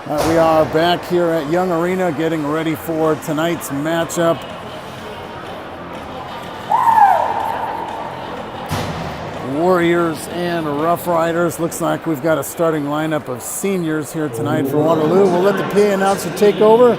We are back here at Young Arena getting ready for tonight's matchup. Warriors and Rough Riders. Looks like we've got a starting lineup of seniors here tonight for Waterloo. We'll let the PA announcer take over.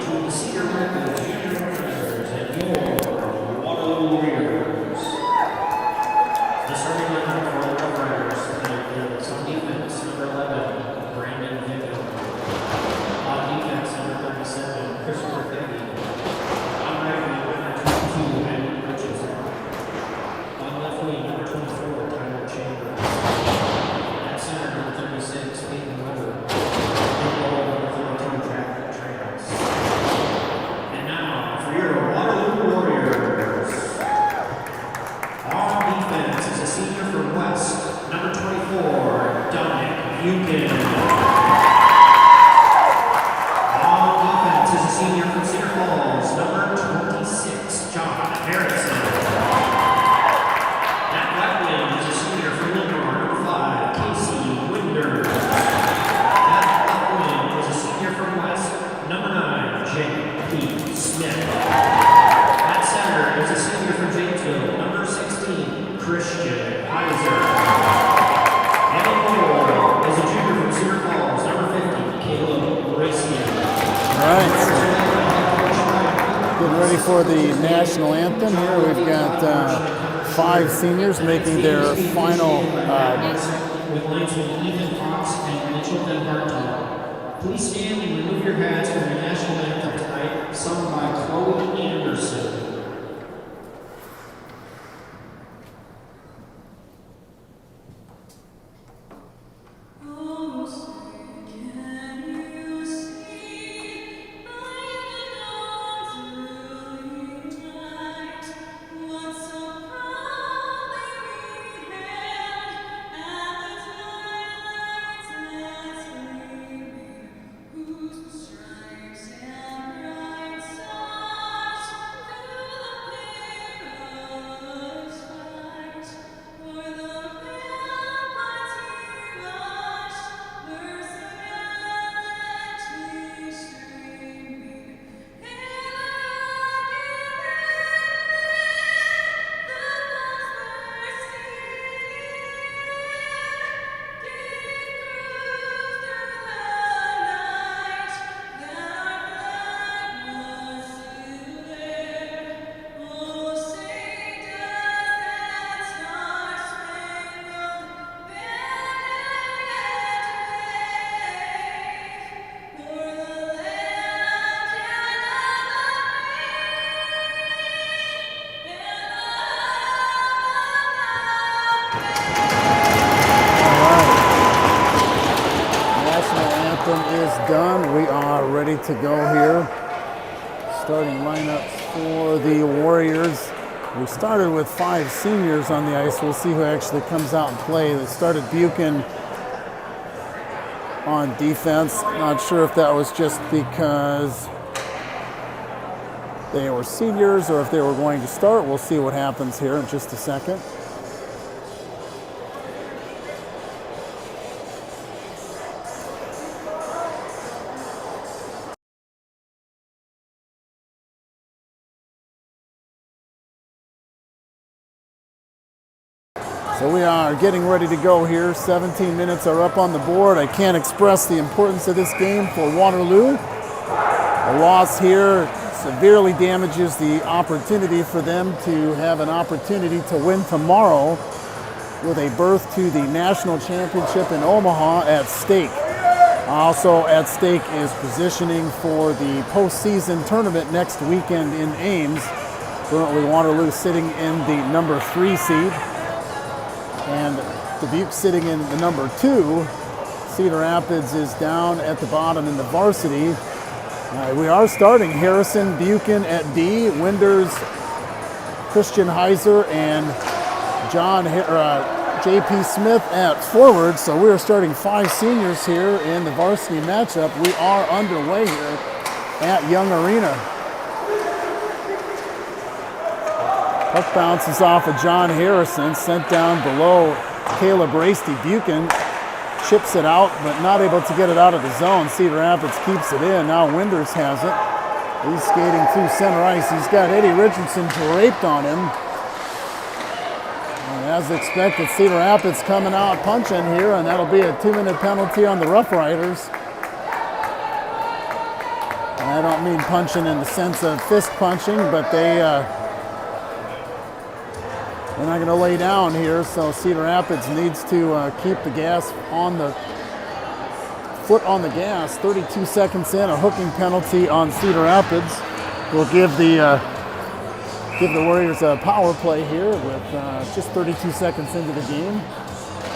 For the national anthem here, we've got 5 seniors making their final. Please stand and remove your hats for the national anthem tonight, sung by Chloe Anderson. Done. We are ready to go here. Starting lineups for the Warriors. We started with 5 seniors on the ice. We'll see who actually comes out and play. They started Buchan on defense. Not sure if that was just because they were seniors or if they were going to start. We'll see what happens here in just a second. So we are getting ready to go here. 17 minutes are up on the board. I can't express the importance of this game for Waterloo. A loss here severely damages the opportunity for them to have an opportunity to win tomorrow with a berth to the national championship in Omaha at stake. Also at stake is positioning for the postseason tournament next weekend in Ames. Currently Waterloo sitting in the number 3 seed. And Dubuque sitting in the number 2. Cedar Rapids is down at the bottom in the varsity. We are starting Harrison Buchan at D, Winders, Christian Heiser, and J.P. Smith at forward. So we are starting 5 seniors here in the varsity matchup. We are underway here at Young Arena. Puck bounces off of John Harrison, sent down below Caleb Rasty. Buchan chips it out, but not able to get it out of the zone. Cedar Rapids keeps it in. Now Winders has it. He's skating through center ice. He's got Eddie Richardson draped on him. And as expected, Cedar Rapids coming out punching here, and that'll be a 2-minute penalty on the Rough Riders. And I don't mean punching in the sense of fist punching, but they're not going to lay down here, so Cedar Rapids needs to keep the gas on the foot on the gas. 32 seconds in, a hooking penalty on Cedar Rapids will give the Warriors a power play here with just 32 seconds into the game.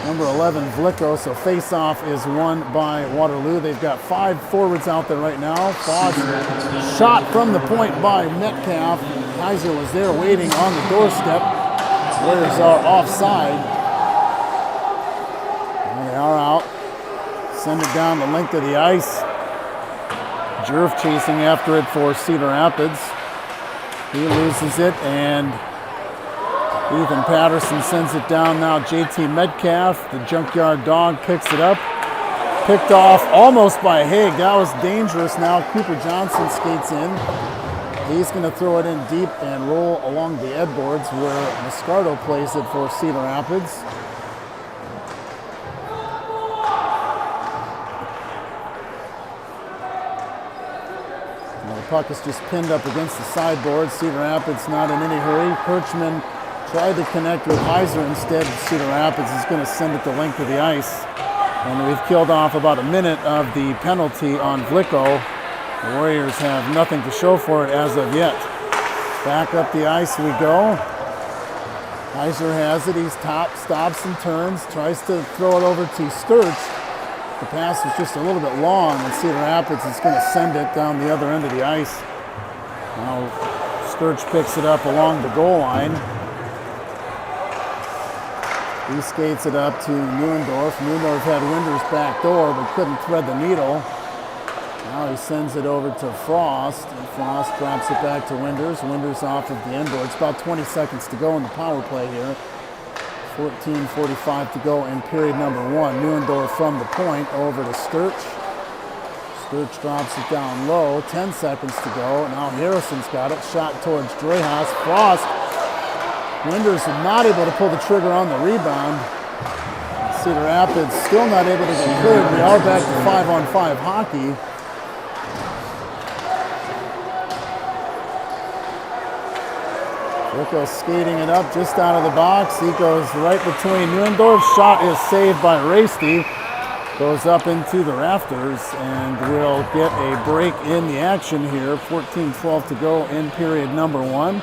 Number 11, Vlicko, so face-off is won by Waterloo. They've got 5 forwards out there right now. Foss shot from the point by Metcalf. Heiser was there waiting on the doorstep. Warriors are offside. And they are out. Send it down the length of the ice. Jerf chasing after it for Cedar Rapids. He loses it, and Ethan Patterson sends it down now. JT Metcalf, the Junkyard Dog, picks it up. Picked off almost by Haig. That was dangerous. Now Cooper Johnson skates in. He's going to throw it in deep and roll along the edboards where Moscardo plays it for Cedar Rapids. The puck is just pinned up against the sideboard. Cedar Rapids not in any hurry. Kirchman tried to connect with Heiser instead. Cedar Rapids is going to send it the length of the ice. And we've killed off about a minute of the penalty on Vlicko. The Warriors have nothing to show for it as of yet. Back up the ice we go. Heiser has it. He's stops and turns. Tries to throw it over to Sturch. The pass was just a little bit long, and Cedar Rapids is going to send it down the other end of the ice. Now Sturch picks it up along the goal line. He skates it up to Neuendorf. Neuendorf had Winders back door, but couldn't thread the needle. Now he sends it over to Frost, and Frost drops it back to Winders. Winders off of the end board. It's about 20 seconds to go in the power play here. 14:45 to go in period number 1. Neuendorf from the point over to Sturch. Sturch drops it down low. 10 seconds to go. Now Harrison's got it. Shot towards Dreyhaus. Frost. Winders not able to pull the trigger on the rebound. Cedar Rapids still not able to get cleared. We are back to 5-on-5 hockey. Vlicko skating it up just out of the box. He goes right between Neuendorf. Shot is saved by Rasty. Goes up into the rafters, and we'll get a break in the action here. 14:12 to go in period number 1.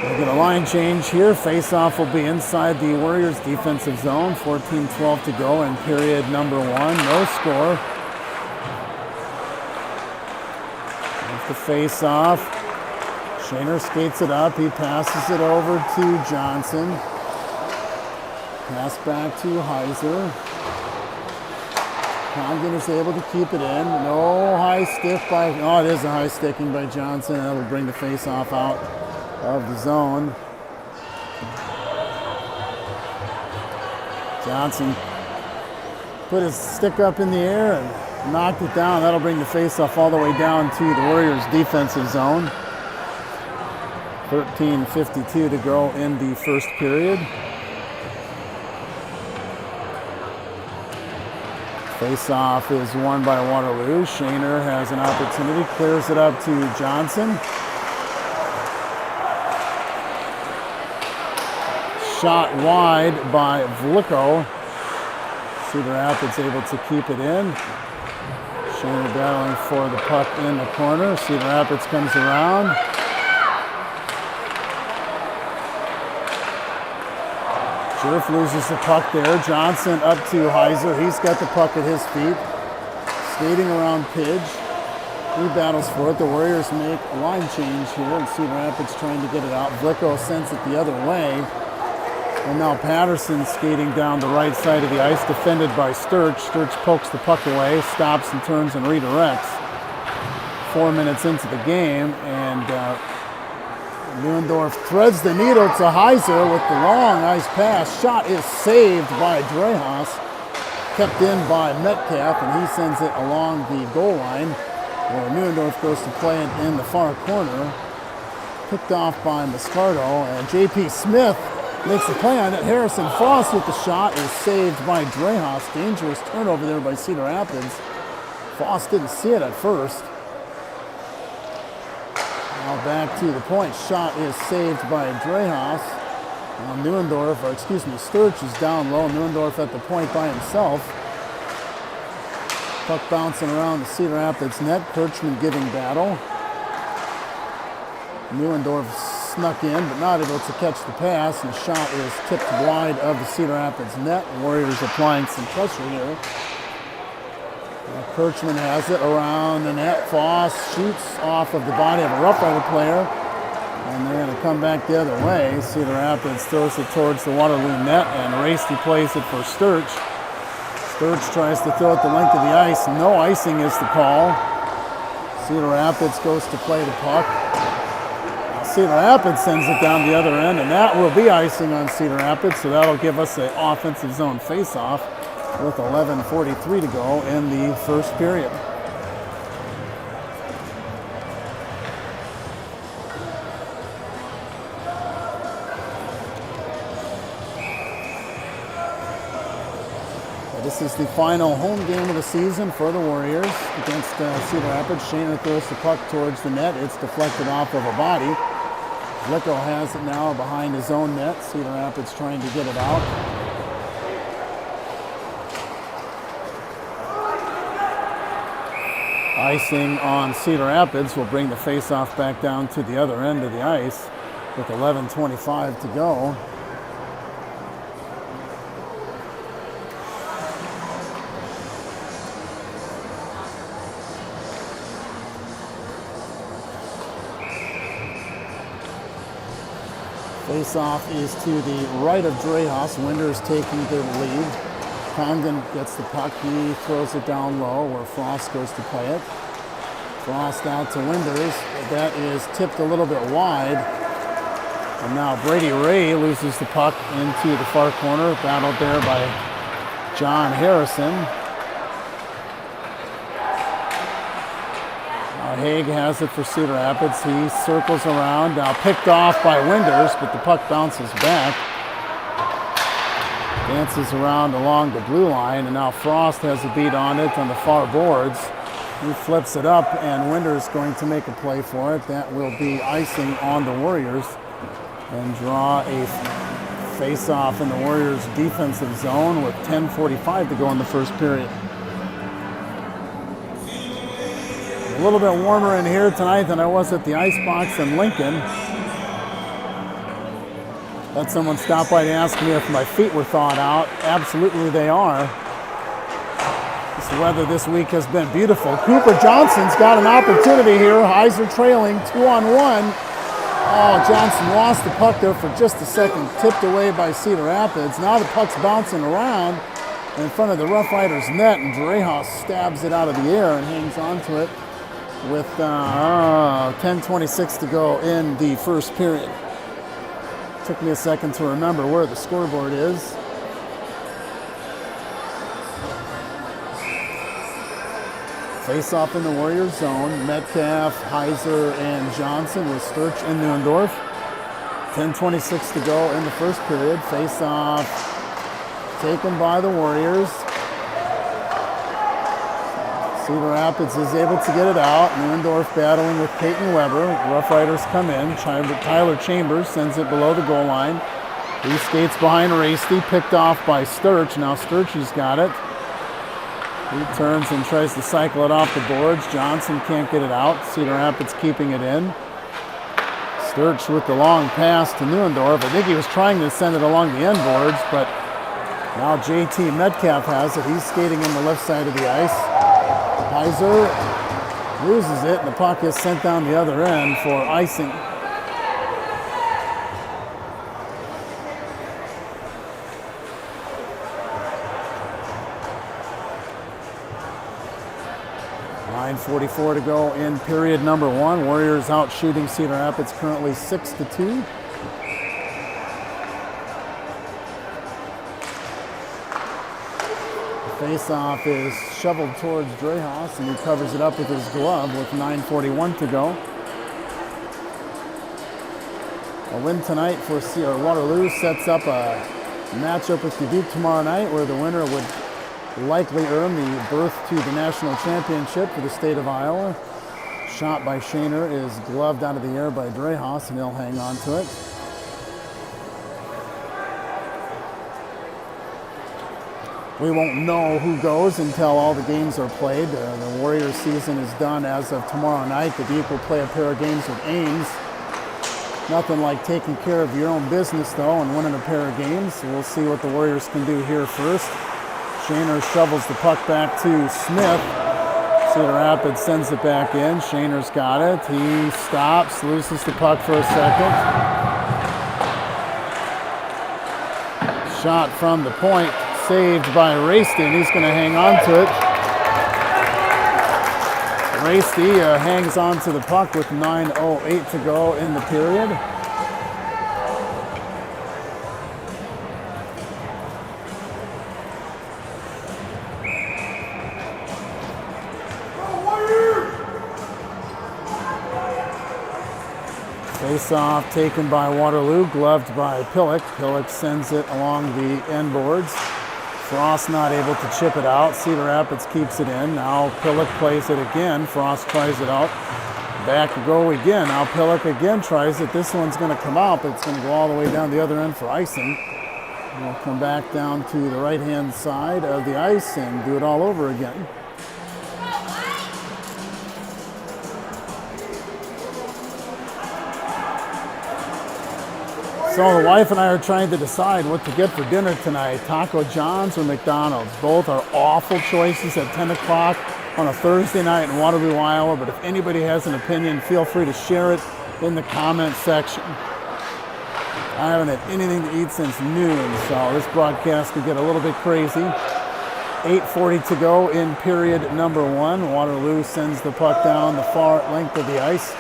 We'll get a line change here. Face-off will be inside the Warriors' defensive zone. 14:12 to go in period number 1. No score. With the face-off, Shaner skates it up. He passes it over to Johnson. Pass back to Heiser. Condon is able to keep it in. No high stick by... Oh, it is a high sticking by Johnson. That'll bring the face-off out of the zone. Johnson put his stick up in the air and knocked it down. That'll bring the faceoff all the way down to the Warriors' defensive zone. 13:52 to go in the first period. Faceoff is won by Waterloo. Shaner has an opportunity, clears it up to Johnson. Shot wide by Vlicko. Cedar Rapids able to keep it in. Shaner battling for the puck in the corner. Cedar Rapids comes around. Jerf loses the puck there. Johnson up to Heiser. He's got the puck at his feet. Skating around Pidge. He battles for it. The Warriors make a line change here, and Cedar Rapids trying to get it out. Vlicko sends it the other way. And now Patterson skating down the right side of the ice, defended by Sturch. Sturch pokes the puck away, stops and turns and redirects. 4 minutes into the game, and Neuendorf threads the needle to Heiser with the long ice pass. Shot is saved by Drehas. Kept in by Metcalf, and he sends it along the goal line, where Neuendorf goes to play it in the far corner. Picked off by Moscardo, and J.P. Smith makes the play on it. Harrison Foss with the shot is saved by Drehas. Dangerous turnover there by Cedar Rapids. Foss didn't see it at first. Now back to the point. Shot is saved by Drehas. Neuendorf, or excuse me, Sturch is down low. Neuendorf at the point by himself. Puck bouncing around the Cedar Rapids net. Kirchman giving battle. Neuendorf snuck in, but not able to catch the pass, and the shot is tipped wide of the Cedar Rapids net. Warriors applying some pressure here. Kirchman has it around the net. Foss shoots off of the body of a Rough Rider player, and they're going to come back the other way. Cedar Rapids throws it towards the Waterloo net, and Raisty plays it for Sturch. Sturch tries to throw it the length of the ice. No icing is the call. Cedar Rapids goes to play the puck. Cedar Rapids sends it down the other end, and that will be icing on Cedar Rapids, so that'll give us an offensive zone face-off with 11:43 to go in the first period. This is the final home game of the season for the Warriors against Cedar Rapids. Shaner throws the puck towards the net. It's deflected off of a body. Licko has it now behind his own net. Cedar Rapids trying to get it out. Icing on Cedar Rapids will bring the face-off back down to the other end of the ice with 11:25 to go. Face-off is to the right of Drehas. Winders taking the lead. Condon gets the puck. He throws it down low where Frost goes to play it. Frost out to Winders. That is tipped a little bit wide. And now Brady Ray loses the puck into the far corner. Battled there by John Harrison. Haig has it for Cedar Rapids. He circles around, now picked off by Winders, but the puck bounces back. Dances around along the blue line, and now Frost has a beat on it on the far boards. He flips it up, and Winders going to make a play for it. That will be icing on the Warriors and draw a face-off in the Warriors' defensive zone with 10:45 to go in the first period. A little bit warmer in here tonight than I was at the Icebox in Lincoln. Had someone stop by to ask me if my feet were thawed out. Absolutely they are. This weather this week has been beautiful. Cooper Johnson's got an opportunity here. Heiser trailing 2-on-1. Oh, Johnson lost the puck there for just a second. Tipped away by Cedar Rapids. Now the puck's bouncing around in front of the Rough Riders net, and Drehas stabs it out of the air and hangs on to it with 10:26 to go in the first period. Took me a second to remember where the scoreboard is. Face off in the Warriors zone. Metcalf, Heiser, and Johnson with Sturch and Neuendorf. 10:26 to go in the first period. Face off taken by the Warriors. Cedar Rapids is able to get it out. Neuendorf battling with Peyton Weber. Rough Riders come in. Tyler Chambers sends it below the goal line. He skates behind Raisty, picked off by Sturch. Now Sturchy's got it. He turns and tries to cycle it off the boards. Johnson can't get it out. Cedar Rapids keeping it in. Sturch with the long pass to Neuendorf. I think he was trying to send it along the end boards, but now JT Metcalf has it. He's skating on the left side of the ice. Heiser loses it, and the puck is sent down the other end for icing. 9:44 to go in period number 1. Warriors out shooting Cedar Rapids currently 6-2. Face-off is shoveled towards Drehas, and he covers it up with his glove with 9:41 to go. A win tonight for Waterloo sets up a matchup with Dubuque tomorrow night, where the winner would likely earn the berth to the national championship for the state of Iowa. Shot by Shaner is gloved out of the air by Drehas, and he'll hang on to it. We won't know who goes until all the games are played. The Warriors season is done as of tomorrow night. Dubuque will play a pair of games with Ames. Nothing like taking care of your own business, though, and winning a pair of games. So we'll see what the Warriors can do here first. Shaner shovels the puck back to Smith. Cedar Rapids sends it back in. Shaner's got it. He stops, loses the puck for a second. Shot from the point, saved by Rasty, and he's going to hang on to it. Rasty hangs on to the puck with 9:08 to go in the period. Face-off taken by Waterloo, gloved by Pillock. Pillock sends it along the end boards. Frost not able to chip it out. Cedar Rapids keeps it in. Now Pillock plays it again. Frost tries it out. Back to go again. Now Pillock again tries it. This one's going to come out, but it's going to go all the way down the other end for icing. We'll come back down to the right-hand side of the ice and do it all over again. So the wife and I are trying to decide what to get for dinner tonight, Taco John's or McDonald's. Both are awful choices at 10 o'clock on a Thursday night in Waterloo, Iowa, but if anybody has an opinion, feel free to share it in the comment section. I haven't had anything to eat since noon, so this broadcast could get a little bit crazy. 8:40 to go in period number 1. Waterloo sends the puck down the far length of the ice.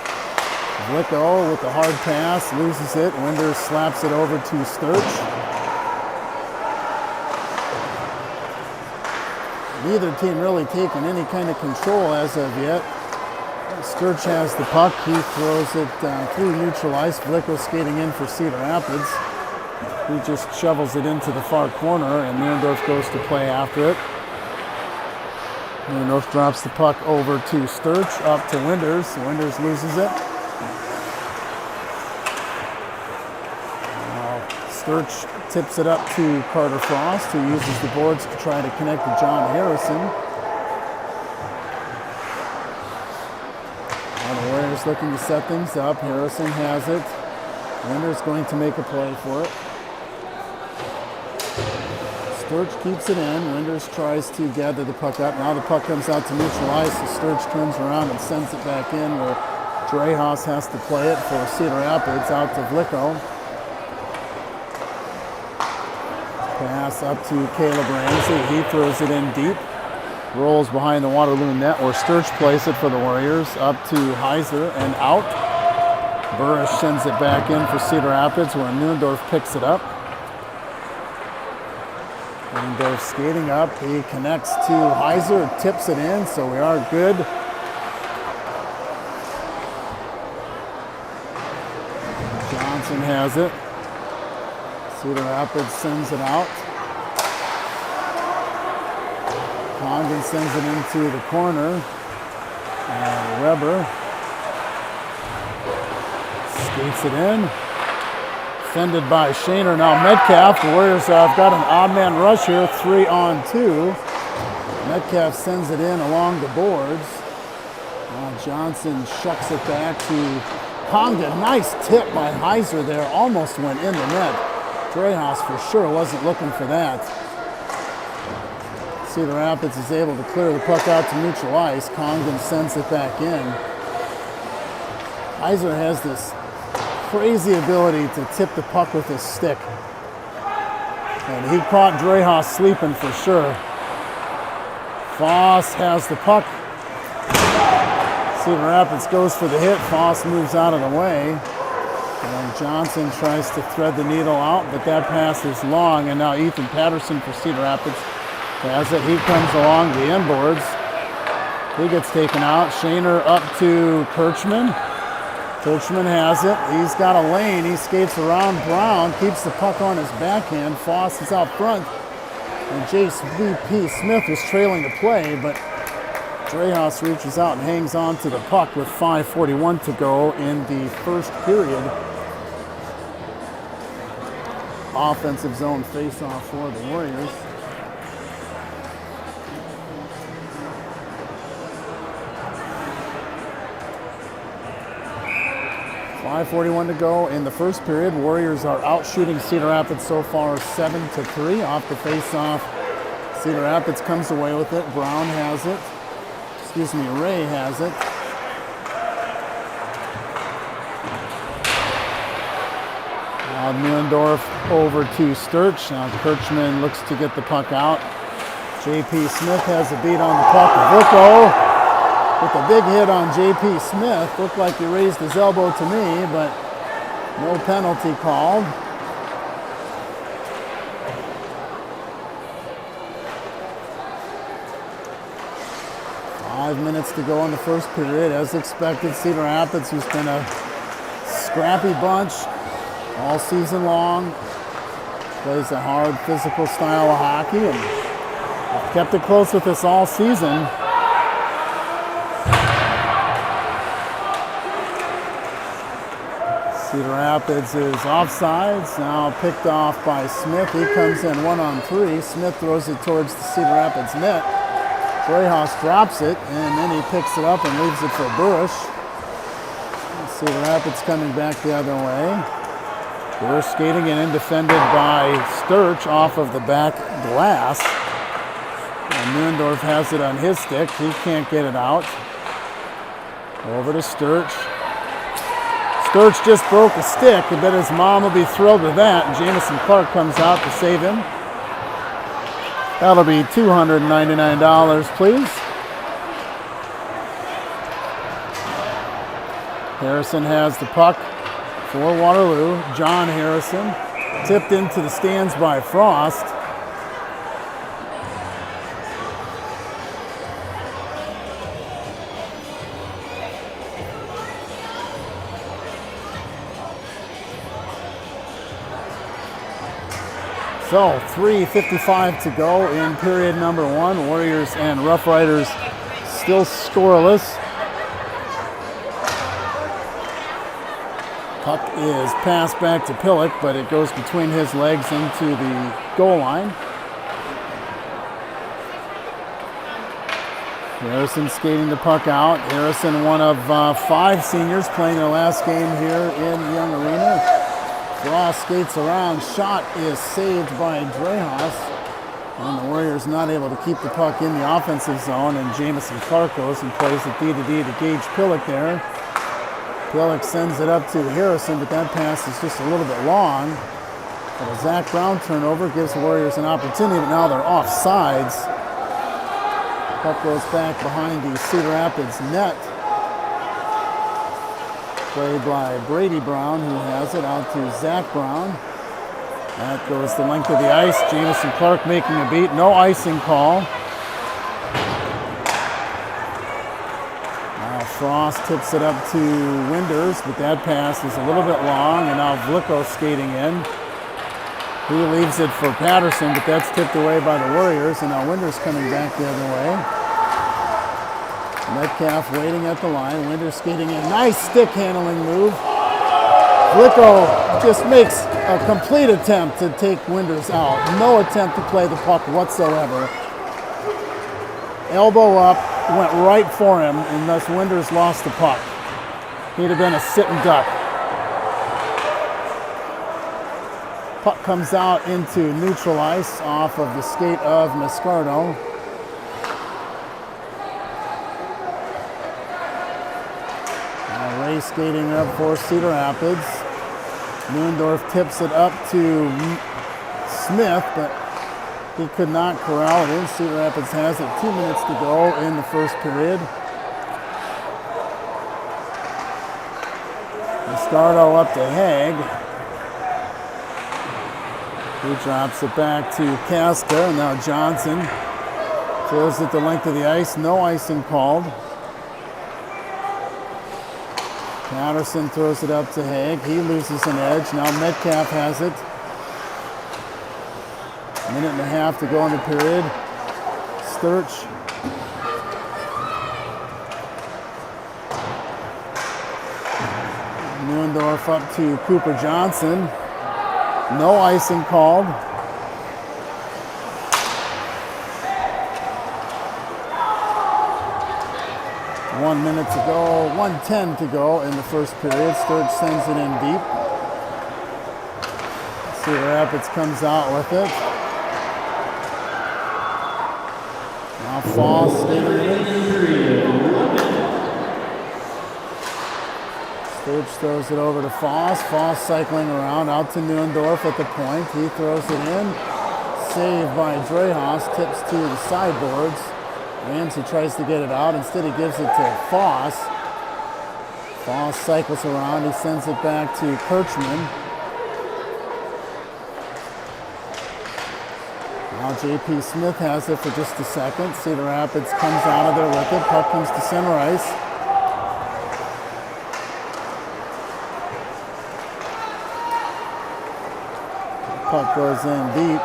Vlicko with the hard pass, loses it. Winders slaps it over to Sturch. Neither team really taking any kind of control as of yet. Sturch has the puck. He throws it through neutral ice. Vlicko skating in for Cedar Rapids. He just shovels it into the far corner, and Nierendorf goes to play after it. Nierendorf drops the puck over to Sturch, up to Winders. Winders loses it. Sturch tips it up to Carter Frost, who uses the boards to try to connect to John Harrison. Now the Warriors looking to set things up. Harrison has it. Winders going to make a play for it. Sturch keeps it in. Winders tries to gather the puck up. Now the puck comes out to neutral ice. So Sturch turns around and sends it back in, where Drehas has to play it for Cedar Rapids out to Vlicko. Pass up to Caleb Ramsey. He throws it in deep. Rolls behind the Waterloo net, where Sturch plays it for the Warriors. Up to Heiser and out. Burrish sends it back in for Cedar Rapids, where Nierendorf picks it up. Nierendorf skating up. He connects to Heiser, tips it in, so we are good. Johnson has it. Cedar Rapids sends it out. Condon sends it into the corner. And Weber skates it in. Fended by Shaner. Now Metcalf. The Warriors have got an odd man rush here, 3-on-2. Metcalf sends it in along the boards. Now Johnson shucks it back to Condon. Nice tip by Heiser there. Almost went in the net. Drehas for sure wasn't looking for that. Cedar Rapids is able to clear the puck out to neutral ice. Condon sends it back in. Heiser has this crazy ability to tip the puck with his stick. And he caught Drehas sleeping for sure. Foss has the puck. Cedar Rapids goes for the hit. Foss moves out of the way. And Johnson tries to thread the needle out, but that pass is long. And now Ethan Patterson for Cedar Rapids has it. He comes along the inboards. He gets taken out. Shaner up to Kirchman. Kirchman has it. He's got a lane. He skates around Brown, keeps the puck on his backhand. Foss is out front. And J.P. Smith was trailing the play, but Dreyhaus reaches out and hangs on to the puck with 5:41 to go in the first period. Offensive zone face-off for the Warriors. .541 to go in the first period. Warriors are out shooting Cedar Rapids so far 7-3 off the face-off. Cedar Rapids comes away with it. Brown has it. Ray has it. Now Neuendorf over to Sturch. Now Kirchman looks to get the puck out. J.P. Smith has a beat on the puck. Vuko with a big hit on J.P. Smith. Looked like he raised his elbow to me, but no penalty called. Five minutes to go in the first period. As expected, Cedar Rapids, who's been a scrappy bunch all season long, plays a hard physical style of hockey and kept it close with us all season. Cedar Rapids is offsides, now picked off by Smith. He comes in 1-on-3. Smith throws it towards the Cedar Rapids net. Dreyhaus drops it, and then he picks it up and leaves it for Burish. Cedar Rapids coming back the other way. Burish skating in, defended by Sturch off of the back glass. And Neuendorf has it on his stick. He can't get it out. Over to Sturch. Sturch just broke a stick. I bet his mom will be thrilled with that. And Jamison Clark comes out to save him. That'll be $299, please. Harrison has the puck for Waterloo. John Harrison tipped into the stands by Frost. So 3:55 to go in period number one. Warriors and Rough Riders still scoreless. Puck is passed back to Pillock, but it goes between his legs into the goal line. Harrison skating the puck out. Harrison, one of 5 seniors playing their last game here in Young Arena. Frost skates around. Shot is saved by Dreyhaus. And the Warriors not able to keep the puck in the offensive zone. And Jamison Clark goes and plays it D-to-D to Gage Pillock there. Pillock sends it up to Harrison, but that pass is just a little bit long. But a Zach Brown turnover gives the Warriors an opportunity, but now they're off sides. Puck goes back behind the Cedar Rapids net. Played by Brady Brown, who has it out to Zach Brown. That goes the length of the ice. Jamison Clark making a beat. No icing call. Now Frost tips it up to Winders, but that pass is a little bit long, and now Vlicko skating in. He leaves it for Patterson, but that's tipped away by the Warriors, and now Winders coming back the other way. Metcalf waiting at the line. Winders skating in. Nice stick handling move. Vlicko just makes a complete attempt to take Winders out. No attempt to play the puck whatsoever. Elbow up, went right for him, and thus Winders lost the puck. He'd have been a sitting duck. Puck comes out into neutral ice off of the skate of Mascardo. Ray skating up for Cedar Rapids. Neuendorf tips it up to Smith, but he could not corral it in. Cedar Rapids has it. 2 minutes to go in the first period. Stardo up to Haig. He drops it back to Casca, and now Johnson throws it the length of the ice. No icing called. Patterson throws it up to Haig. He loses an edge. Now Metcalf has it. Minute and a half to go in the period. Sturch. Neuendorf up to Cooper Johnson. No icing called. 1 minute to go, 1:10 to go in the first period. Sturge sends it in deep. Cedar Rapids comes out with it. Now Foss skating it in. Sturge throws it over to Foss. Foss cycling around out to Neuendorf at the point. He throws it in. Saved by Dreyhaus. Tips to the sideboards. Ramsey tries to get it out. Instead, he gives it to Foss. Foss cycles around. He sends it back to Kirchman. Now J.P. Smith has it for just a second. Cedar Rapids comes out of there with it. Puck comes to center ice. Puck goes in deep.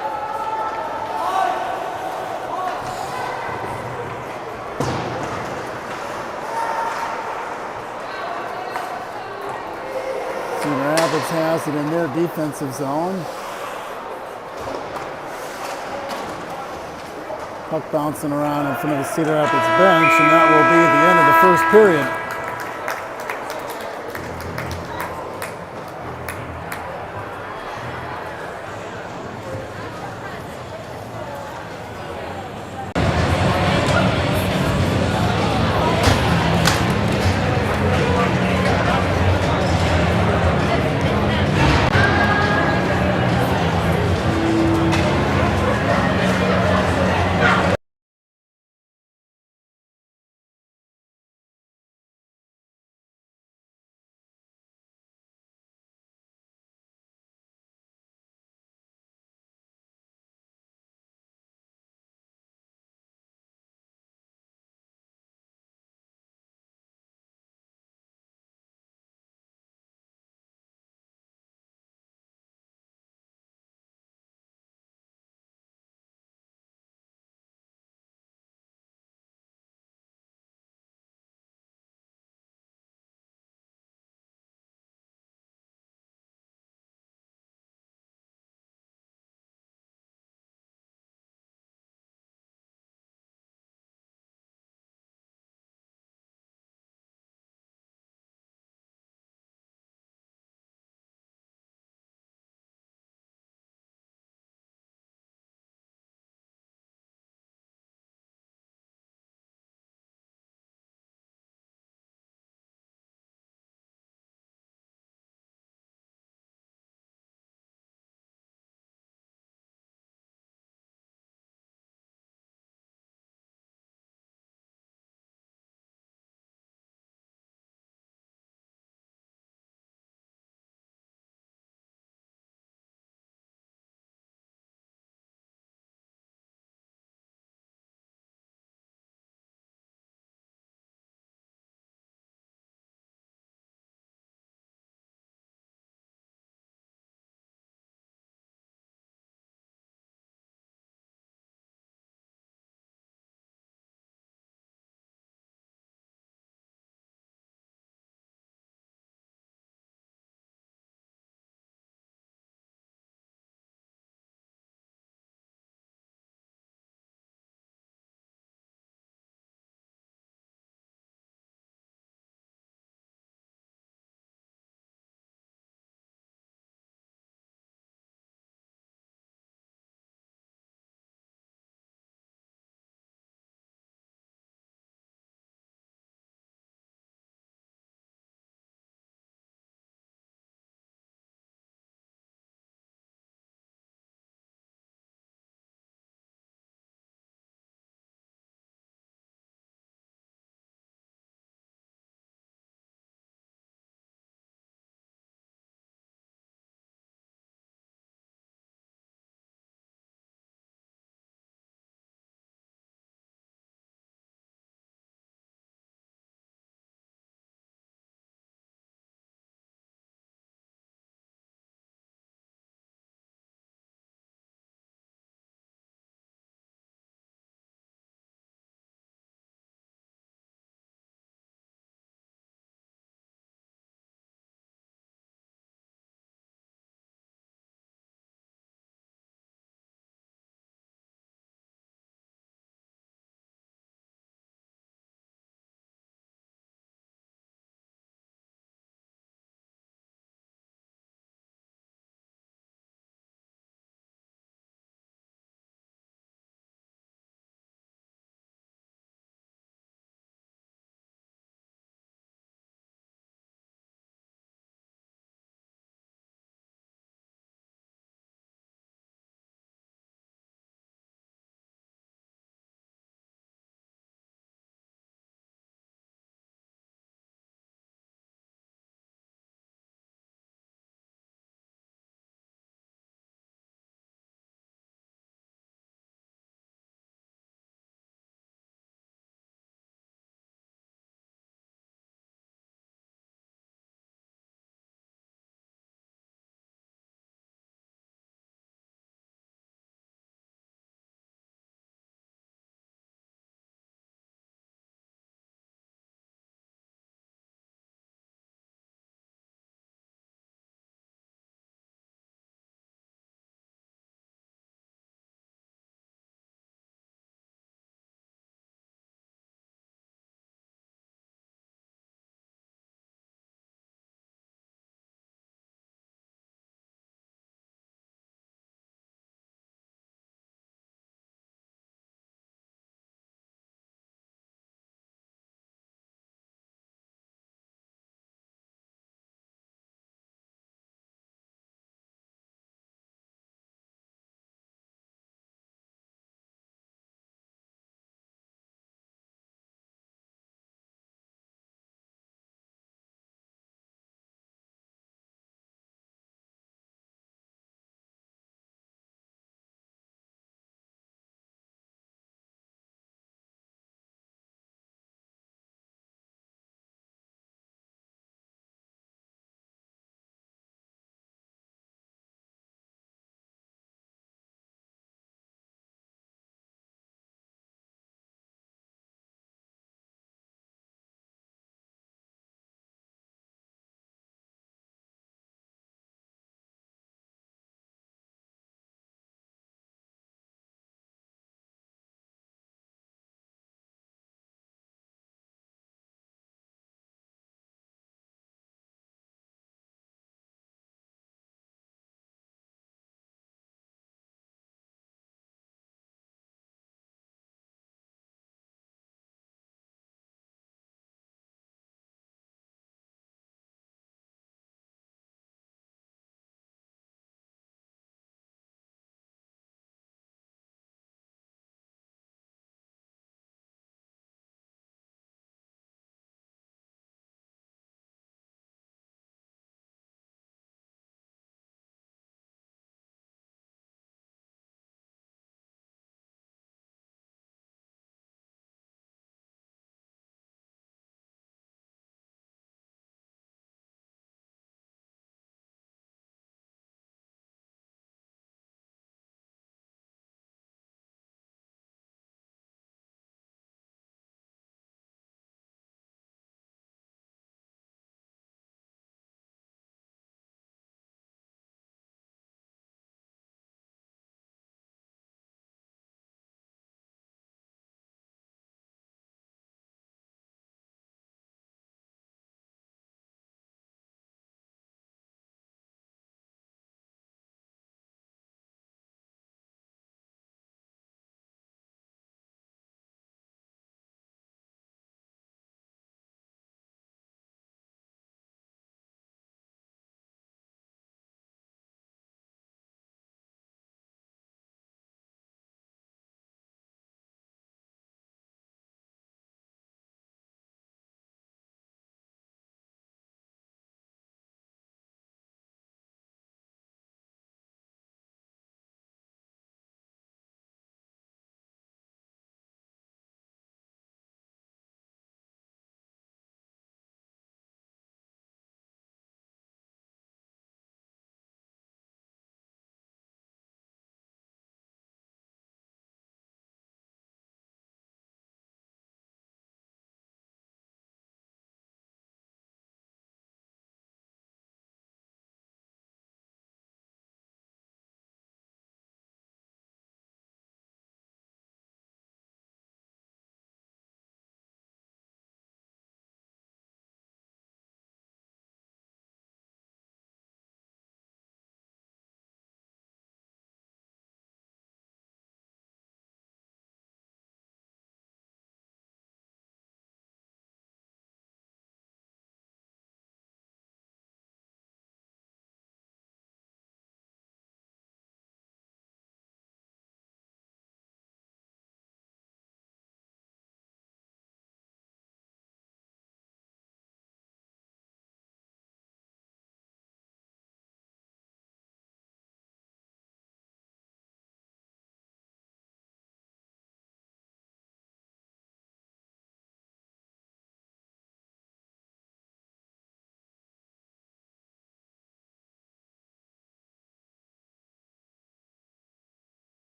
Has it in their defensive zone. Puck bouncing around in front of the Cedar Rapids bench, and that will be the end of the first period.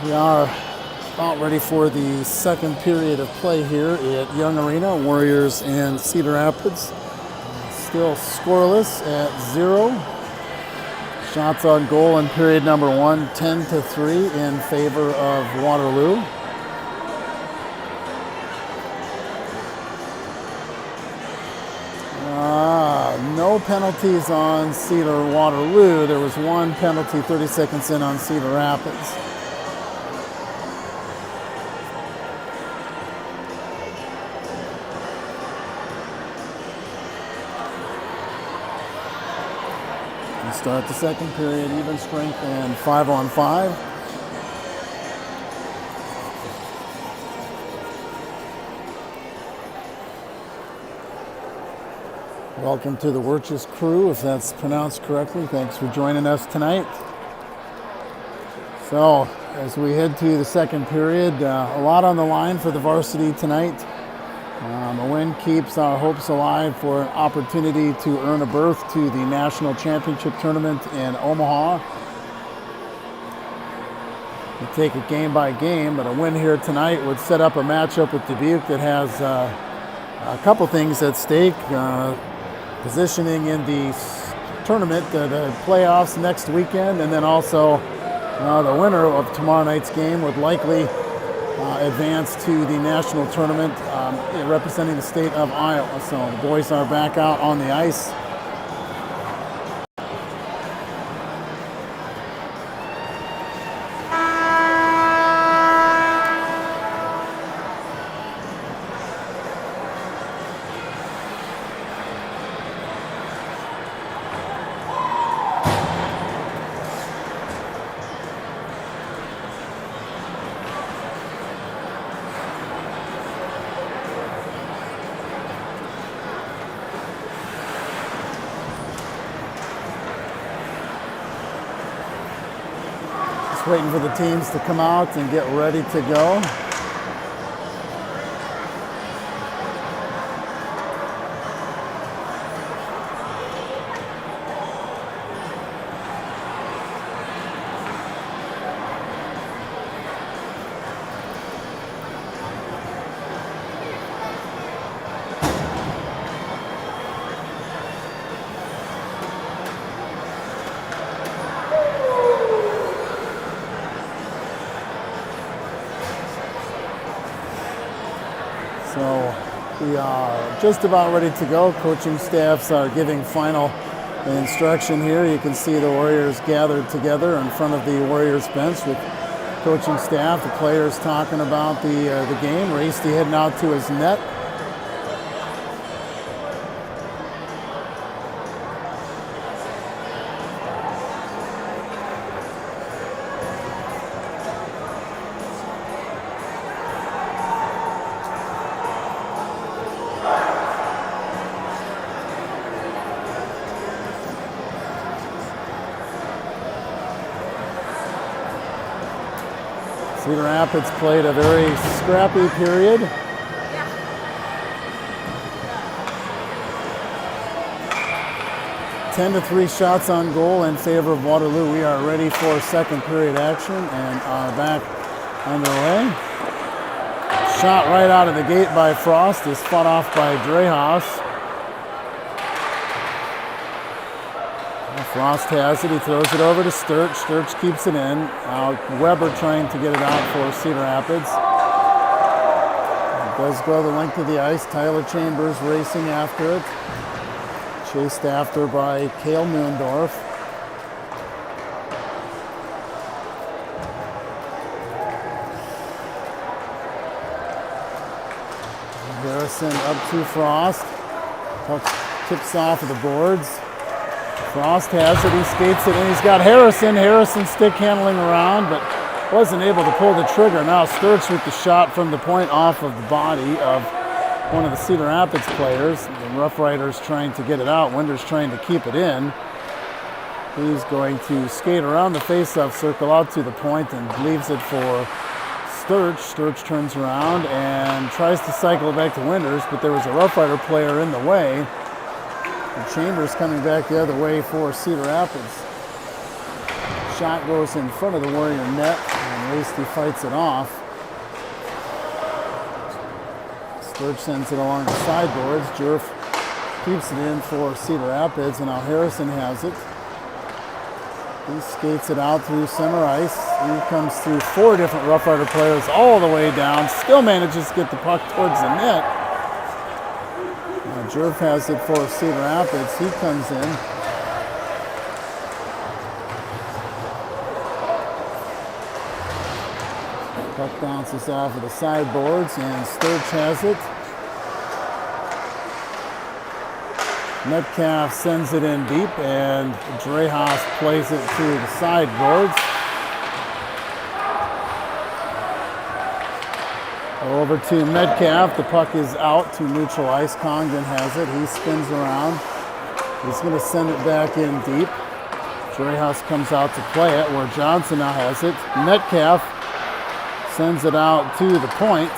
We are about ready for the second period of play here at Young Arena. Warriors and Cedar Rapids still scoreless at 0. Shots on goal in period number 1, 10-3 in favor of Waterloo. No penalties on Cedar Waterloo. There was one penalty 30 seconds in on Cedar Rapids. We start the second period, even strength and 5-on-5. Welcome to the Wirtjes crew, if that's pronounced correctly. Thanks for joining us tonight. So, as we head to the second period, a lot on the line for the varsity tonight. A win keeps our hopes alive for an opportunity to earn a berth to the National Championship Tournament in Omaha. We take it game by game, but a win here tonight would set up a matchup with Dubuque that has a couple things at stake. Positioning in the tournament, the playoffs next weekend, and then also the winner of tomorrow night's game would likely advance to the national tournament representing the state of Iowa. So the boys are back out on the ice. Waiting for the teams to come out and get ready to go. So we are just about ready to go. Coaching staffs are giving final instruction here. You can see the Warriors gathered together in front of the Warriors bench with coaching staff, the players talking about the game. Raisty heading out to his net. Cedar Rapids played a very scrappy period. Yeah. 10-3 shots on goal in favor of Waterloo. We are ready for second period action and are back underway. Shot right out of the gate by Frost is fought off by Dreyhaus. Frost has it, he throws it over to Sturch. Sturch keeps it in. Now Weber trying to get it out for Cedar Rapids. It does go the length of the ice. Tyler Chambers racing after it. Chased after by Cale Moondorf. Harrison up to Frost. Puck tips off of the boards. Frost has it, he skates it, and he's got Harrison. Harrison stick handling around, but wasn't able to pull the trigger. Now Sturch with the shot from the point off of the body of one of the Cedar Rapids players. The Rough Riders trying to get it out. Winders trying to keep it in. He's going to skate around the face-off circle out to the point and leaves it for Sturch. Sturch turns around and tries to cycle it back to Winders, but there was a Rough Rider player in the way. And Chambers coming back the other way for Cedar Rapids. Shot goes in front of the Warrior net, and At least he fights it off. Sturge sends it along the sideboards. Jerf keeps it in for Cedar Rapids, and now Harrison has it. He skates it out through center ice. He comes through 4 different Rough Rider players all the way down. Still manages to get the puck towards the net. Now Jerf has it for Cedar Rapids. He comes in. Puck bounces off of the sideboards, and Sturge has it. Metcalf sends it in deep, and Drehas plays it to the sideboards. Over to Metcalf. The puck is out to neutral ice. Congdon has it. He spins around. He's going to send it back in deep. Drehas comes out to play it, where Johnson now has it. Metcalf sends it out to the point.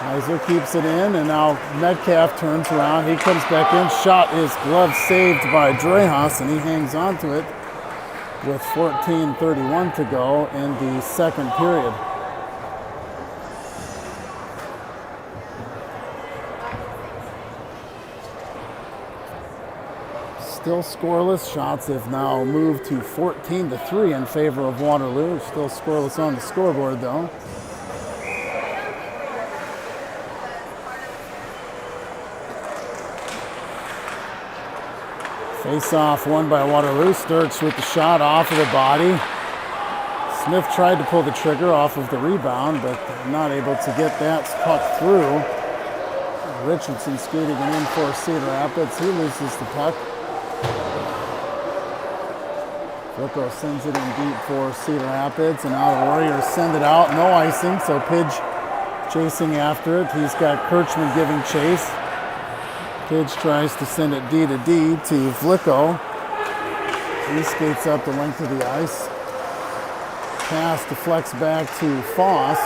Heiser keeps it in, and now Metcalf turns around. He comes back in. Shot is glove saved by Drehas, and he hangs on to it with 14:31 to go in the second period. Still scoreless. Shots have now moved to 14-3 in favor of Waterloo. Still scoreless on the scoreboard, though. Face-off won by Waterloo. Sturge with the shot off of the body. Smith tried to pull the trigger off of the rebound, but not able to get that puck through. Richardson skating it in for Cedar Rapids. He loses the puck. Flicko sends it in deep for Cedar Rapids, and now the Warriors send it out. No icing, so Pidge chasing after it. He's got Kirchman giving chase. Pidge tries to send it D to D to Flicko. He skates up the length of the ice. Pass deflects back to Foss.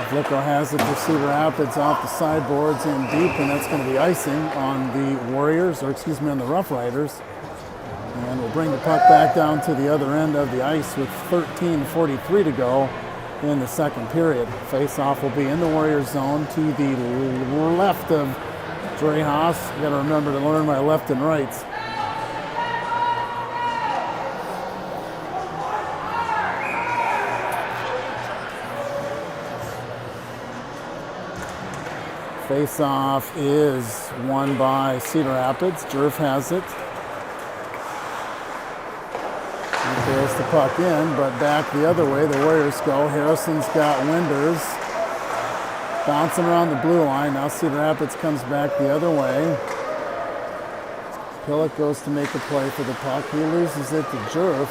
Flicko has it for Cedar Rapids off the sideboards in deep, and that's going to be icing on the Warriors, or excuse me, on the Rough Riders. And we'll bring the puck back down to the other end of the ice with 13:43 to go in the second period. Face-off will be in the Warriors zone to the left of Drehas. You got to remember to learn my left and rights. Face-off is won by Cedar Rapids. Jerf has it. He throws the puck in, but back the other way, the Warriors go. Harrison's got Winders. Bouncing around the blue line. Now Cedar Rapids comes back the other way. Pillock goes to make a play for the puck. He loses it to Jerf.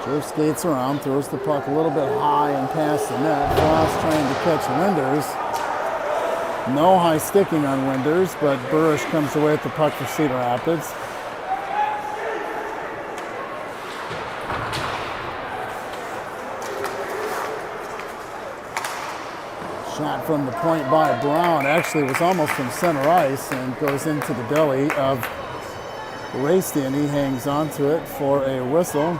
Jerf skates around, throws the puck a little bit high and past the net. Frost trying to catch Winders. No high sticking on Winders, but Burrish comes away with the puck for Cedar Rapids. Shot from the point by Brown. Actually was almost from center ice and goes into the belly of Raysty, and he hangs on to it for a whistle.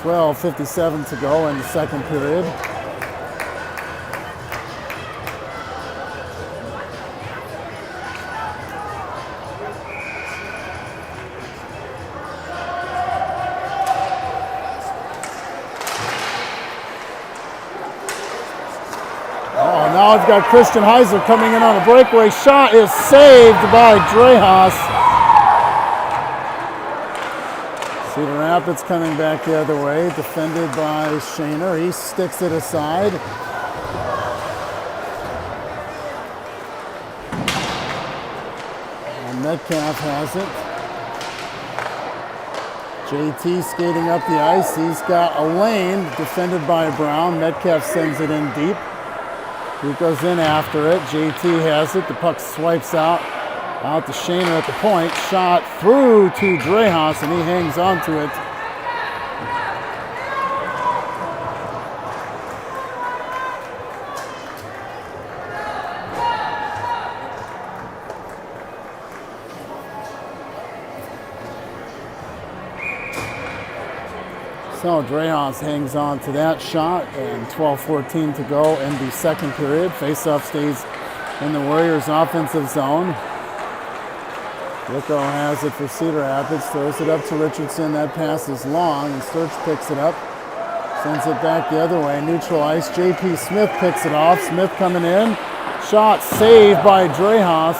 12:57 to go in the second period. Now I've got Christian Heiser coming in on a breakaway. Shot is saved by Drehas. Cedar Rapids coming back the other way, defended by Shaner. He sticks it aside. And Metcalf has it. JT skating up the ice. He's got a lane defended by Brown. Metcalf sends it in deep. He goes in after it. JT has it. The puck swipes out to Shaner at the point. Shot through to Drehas, and he hangs on to it. So Drehas hangs on to that shot, and 12:14 to go in the second period. Faceoff stays in the Warriors' offensive zone. Licko has it for Cedar Rapids, throws it up to Richardson. That pass is long, and Sturch picks it up. Sends it back the other way, neutral ice. J.P. Smith picks it off. Smith coming in. Shot saved by Drehas.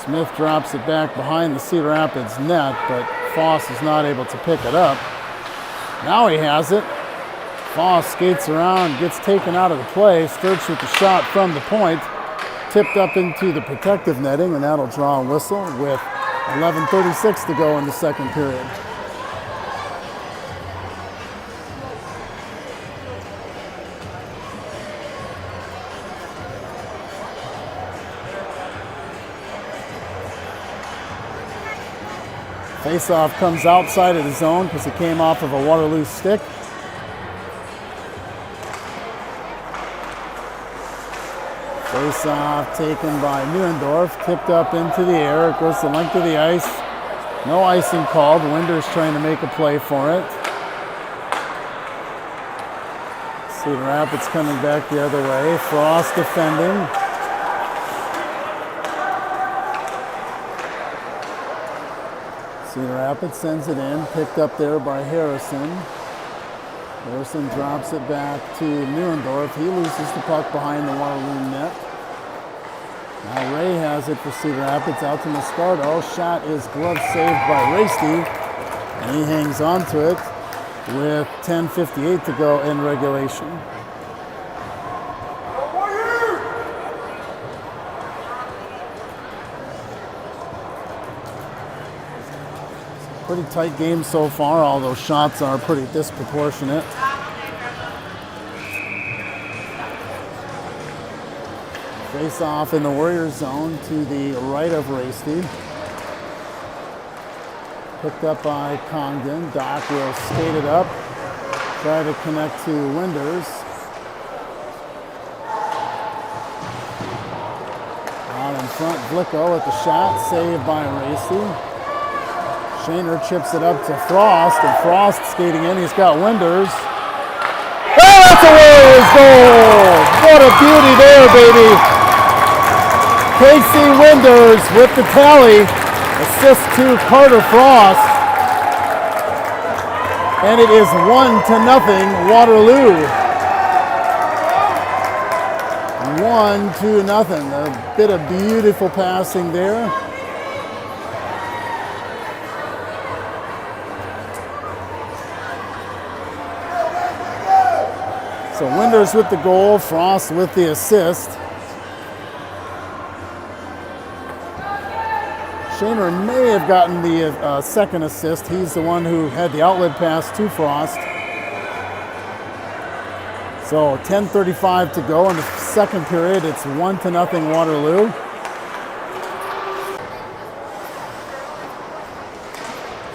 Smith drops it back behind the Cedar Rapids net, but Foss is not able to pick it up. Now he has it. Foss skates around, gets taken out of the play. Sturch with the shot from the point. Tipped up into the protective netting, and that'll draw a whistle with 11:36 to go in the second period. Faceoff comes outside of the zone because it came off of a Waterloo stick. Faceoff taken by Neuendorf, tipped up into the air. It goes the length of the ice. No icing called. Winders trying to make a play for it. Cedar Rapids coming back the other way. Frost defending. Cedar Rapids sends it in, picked up there by Harrison. Harrison drops it back to Neuendorf. He loses the puck behind the Waterloo net. Now Ray has it for Cedar Rapids out to Moscardo. Shot is glove saved by Rasty, and he hangs on to it with 10:58 to go in regulation. Pretty tight game so far. All those shots are pretty disproportionate. Face off in the Warriors zone to the right of Rasty. Picked up by Congdon. Doc will skate it up. Try to connect to Winders. Out in front, Vlicko at the shot. Saved by Rasty. Shaner chips it up to Frost, and Frost skating in. He's got Winders. Oh, that's a Warriors goal! What a beauty there, baby! Casey Winders with the tally. Assist to Carter Frost. And it is 1-0 Waterloo. 1-0. A bit of beautiful passing there. So Winders with the goal, Frost with the assist. Shaner may have gotten the second assist. He's the one who had the outlet pass to Frost. So 10:35 to go in the second period. It's 1-0 Waterloo.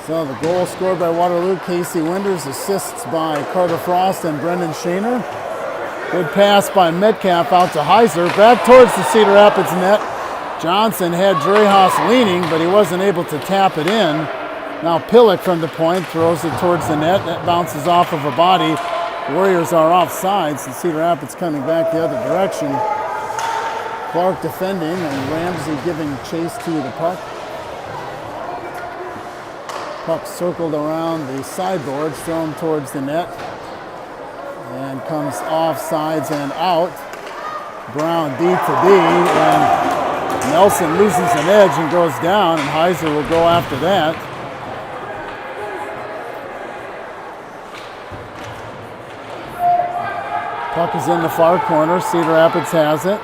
So the goal scored by Waterloo, Casey Winders, assists by Carter Frost and Brendan Shaner. Good pass by Metcalf out to Heiser, back towards the Cedar Rapids net. Johnson had Drehas leaning, but he wasn't able to tap it in. Now Pillock from the point throws it towards the net. That bounces off of a body. Warriors are offsides, and Cedar Rapids coming back the other direction. Clark defending, and Ramsey giving chase to the puck. Puck circled around the sideboards, thrown towards the net, and comes off sides and out. Brown D to D, and Nelson loses an edge and goes down, and Heiser will go after that. Puck is in the far corner. Cedar Rapids has it.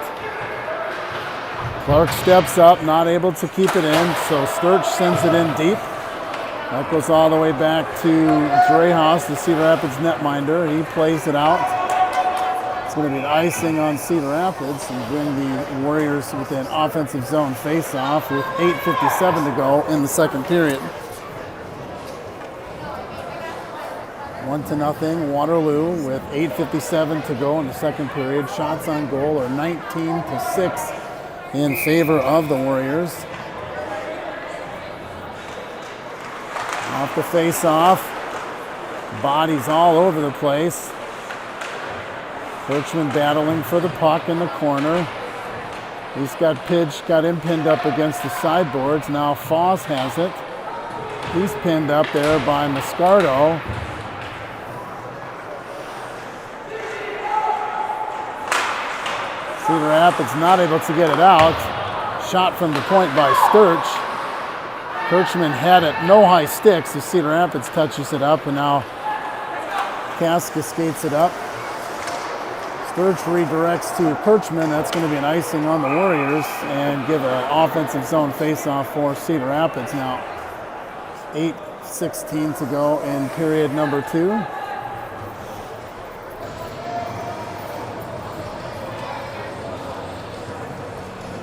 Clark steps up, not able to keep it in, so Sturch sends it in deep. That goes all the way back to Drehas, the Cedar Rapids netminder. He plays it out. It's going to be an icing on Cedar Rapids and bring the Warriors with an offensive zone face-off with 8:57 to go in the second period. 1-0 Waterloo with 8:57 to go in the second period. Shots on goal are 19-6 in favor of the Warriors. Off the face-off. Bodies all over the place. Kirchman battling for the puck in the corner. He's got him pinned up against the sideboards. Now Foss has it. He's pinned up there by Moscardo. Cedar Rapids not able to get it out. Shot from the point by Sturch. Kirchman had it, no high sticks as Cedar Rapids touches it up, and now Kaska skates it up. Sturch redirects to Kirchman. That's going to be an icing on the Warriors and give an offensive zone face-off for Cedar Rapids. Now 8:16 to go in period number 2.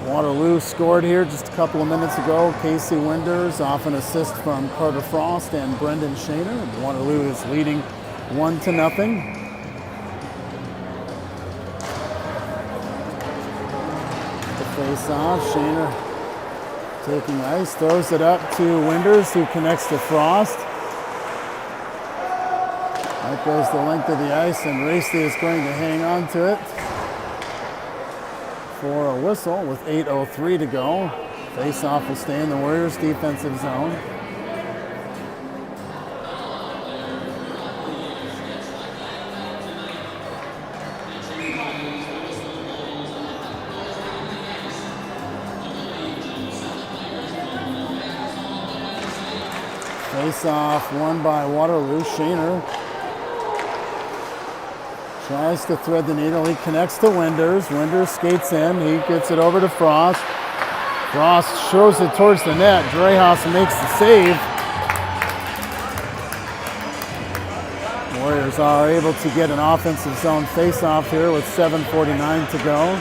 Waterloo scored here just a couple of minutes ago. Casey Winders off an assist from Carter Frost and Brendan Shaner. Waterloo is leading 1-0. Face off, Shaner taking ice, throws it up to Winders, who connects to Frost. That goes the length of the ice, and Racy is going to hang on to it for a whistle with 8:03 to go. Face off will stay in the Warriors' defensive zone. Face-off won by Waterloo. Shaner tries to thread the needle. He connects to Winders. Winders skates in. He gets it over to Frost. Frost shows it towards the net. Dreyhaus makes the save. Warriors are able to get an offensive zone face-off here with 7:49 to go.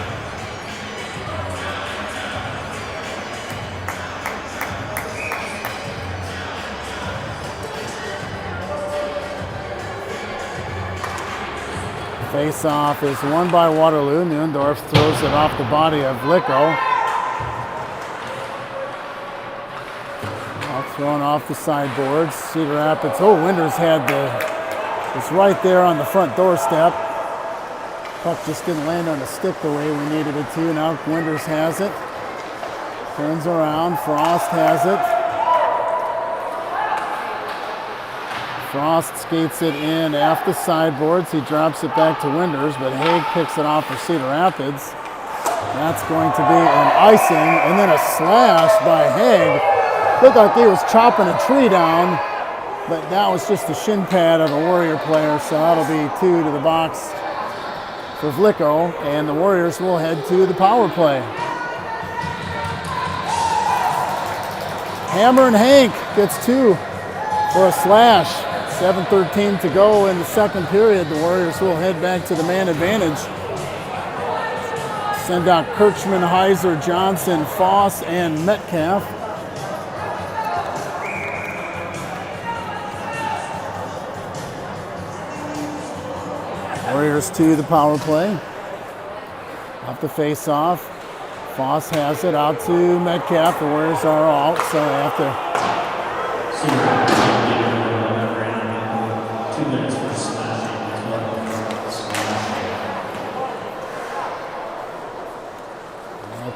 Face-off is won by Waterloo. Neuendorf throws it off the body of Licko. All thrown off the sideboards. Cedar Rapids. Oh, Winders was right there on the front doorstep. Puck just didn't land on the stick the way we needed it to. Now Winders has it. Turns around. Frost has it. Frost skates it in off the sideboards. He drops it back to Winders, but Haig picks it off for Cedar Rapids. That's going to be an icing, and then a slash by Haig. Looked like he was chopping a tree down, but that was just the shin pad of a Warrior player, so that'll be 2 to the box for Vlicko, and the Warriors will head to the power play. Hammer and Hank gets 2 for a slash. 7:13 to go in the second period. The Warriors will head back to the man advantage. Send out Kirchman, Heiser, Johnson, Foss, and Metcalf. Warriors to the power play. Off the face-off. Foss has it out to Metcalf. The Warriors are out, so they have to...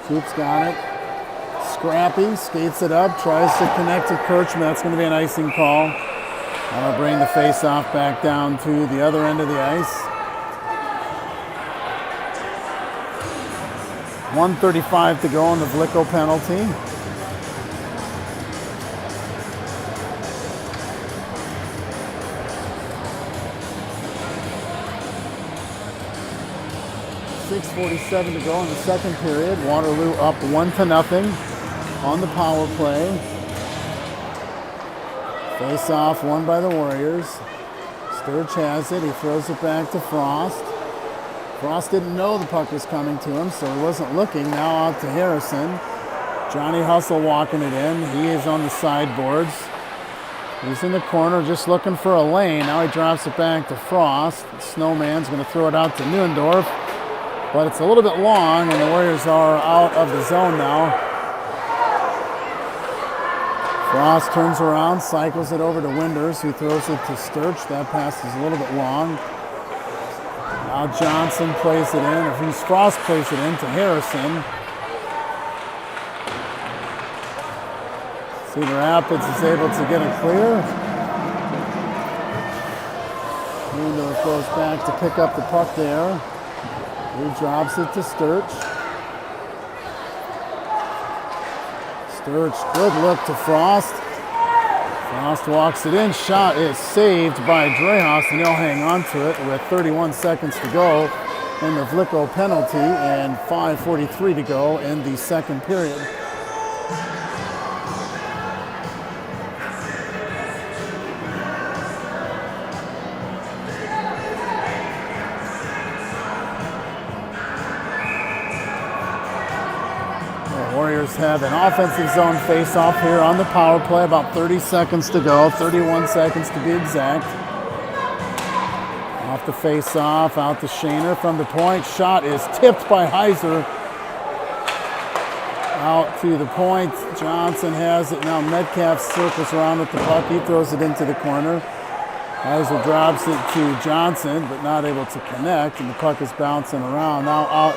Coop's got it. Scrappy skates it up, tries to connect to Kirchman. That's going to be an icing call. That'll bring the face-off back down to the other end of the ice. 1:35 to go on the Vlicko penalty. .47 to go in the second period. Waterloo up 1-0 on the power play. Face-off won by the Warriors. Sturch has it. He throws it back to Frost. Frost didn't know the puck was coming to him, so he wasn't looking. Now out to Harrison. Johnny Hustle walking it in. He is on the sideboards. He's in the corner just looking for a lane. Now he drops it back to Frost. The Snowman's going to throw it out to Neuendorf. But it's a little bit long, and the Warriors are out of the zone now. Frost turns around, cycles it over to Winders, who throws it to Sturch. That pass is a little bit long. Now Johnson plays it in, or Frost plays it in to Harrison. Cedar Rapids is able to get it clear. Winders goes back to pick up the puck there. He drops it to Sturch. Sturch, good look to Frost. Frost walks it in. Shot is saved by Dreyhaus, and he'll hang on to it with 31 seconds to go in the Vlicko penalty and 5:43 to go in the second period. Warriors have an offensive zone face-off here on the power play. About 30 seconds to go, 31 seconds to be exact. Off the face-off, out to Shaner from the point. Shot is tipped by Heiser. Out to the point. Johnson has it. Now Metcalf circles around with the puck. He throws it into the corner. Heiser drops it to Johnson, but not able to connect, and the puck is bouncing around. Now out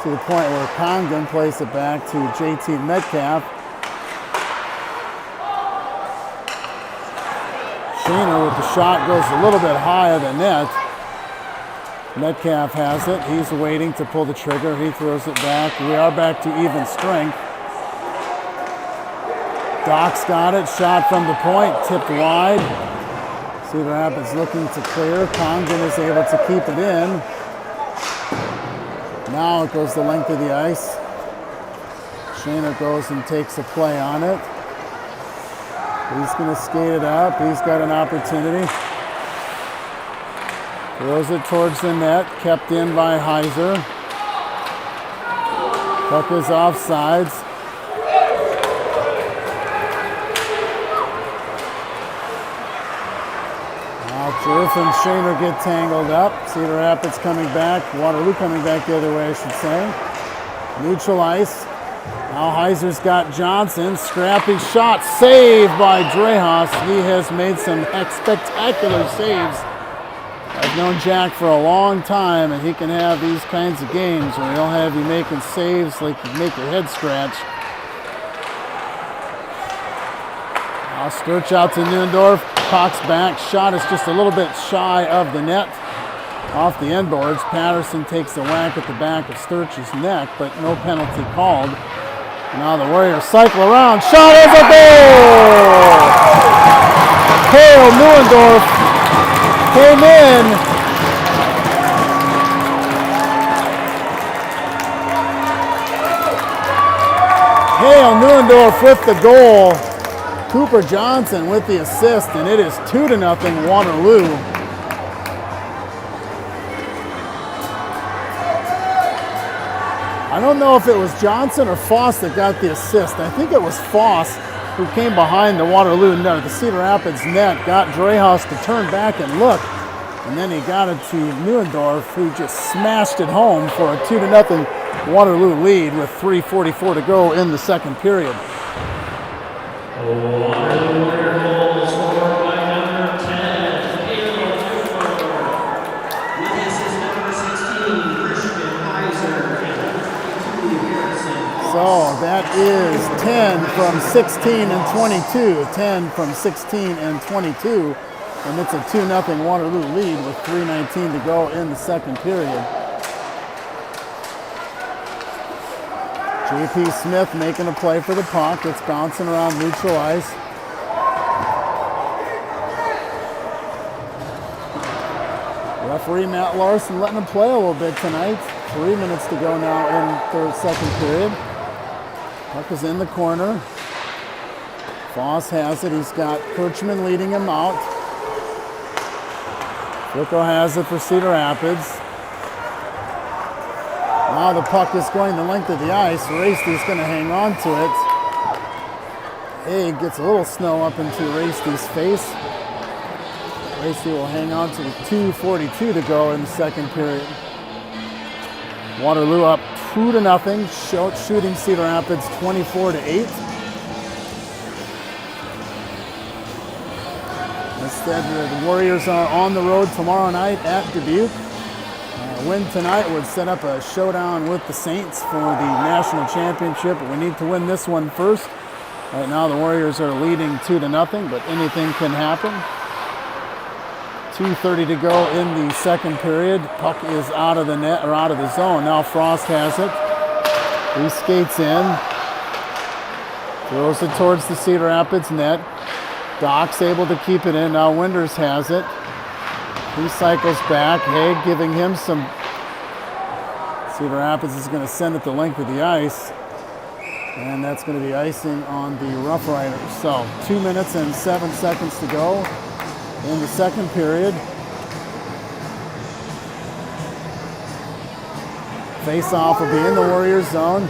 to the point where Congdon plays it back to JT Metcalf. Shaner with the shot goes a little bit high of the net. Metcalf has it. He's waiting to pull the trigger. He throws it back. We are back to even strength. Doc's got it. Shot from the point. Tipped wide. Cedar Rapids looking to clear. Congdon is able to keep it in. Now it goes the length of the ice. Shaner goes and takes a play on it. He's going to skate it up. He's got an opportunity. Throws it towards the net. Kept in by Heiser. Puck is offsides. Now Jurf and Shaner get tangled up. Cedar Rapids coming back. Waterloo coming back the other way, I should say. Neutral ice. Now Heiser's got Johnson. Scrappy shot. Saved by Dreyhaus. He has made some spectacular saves. I've known Jack for a long time, and he can have these kinds of games where he'll have you making saves like you make your head scratch. Now Sturch out to Neuendorf. Cox back. Shot is just a little bit shy of the net. Off the end boards. Patterson takes a whack at the back of Sturch's neck, but no penalty called. Now the Warriors cycle around. Shot is a goal! Hale Neuendorf came in. Hale Neuendorf with the goal. Cooper Johnson with the assist, and it is 2-0 Waterloo. I don't know if it was Johnson or Foss that got the assist. I think it was Foss who came behind the Waterloo net, the Cedar Rapids net, got Dreyhaus to turn back and look, and then he got it to Neuendorf, who just smashed it home for a 2-0 Waterloo lead with 3:44 to go in the second period. Waterloo Warrior goal scored by number 10, Caleb Neuendorf. With his number 16, Christian Heiser, and number 22, Harrison. So that is 10 from 16 and 22. 10 from 16 and 22. And it's a 2-0 Waterloo lead with 3:19 to go in the second period. J.P. Smith making a play for the puck. It's bouncing around neutral ice. Referee Matt Larson letting him play a little bit tonight. 3 minutes to go now in the second period. Puck is in the corner. Foss has it. He's got Kirchman leading him out. Vlicko has it for Cedar Rapids. Now the puck is going the length of the ice. Rasty's going to hang on to it. Haig gets a little snow up into Rasty's face. Rasty will hang on to the 2:42 to go in the second period. Waterloo up 2-0, shooting Cedar Rapids 24-8. Instead, the Warriors are on the road tomorrow night at Dubuque. A win tonight would set up a showdown with the Saints for the national championship. But we need to win this one first. Right now, the Warriors are leading 2-0, but anything can happen. 2:30 to go in the second period. Puck is out of the net or out of the zone. Now Frost has it. He skates in, throws it towards the Cedar Rapids net. Doc's able to keep it in. Now Winders has it. He cycles back. Haig giving him some. Cedar Rapids is going to send it the length of the ice. And that's going to be icing on the Rough Riders. So 2 minutes and 7 seconds to go in the second period. Face-off will be in the Warriors zone.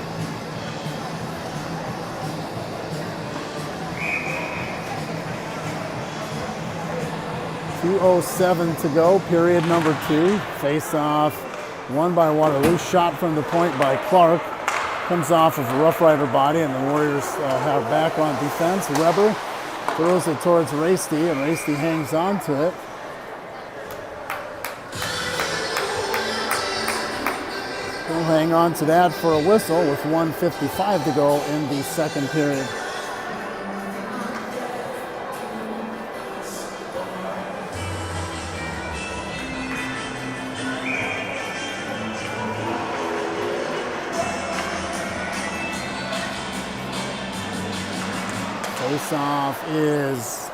.207 to go, period number 2. Face-off won by Waterloo. Shot from the point by Clark. Comes off of a Rough Rider body, and the Warriors have back on defense. Weber throws it towards Rasty, and Rasty hangs on to it. We'll hang on to that for a whistle with 1:55 to go in the second period. Face-off is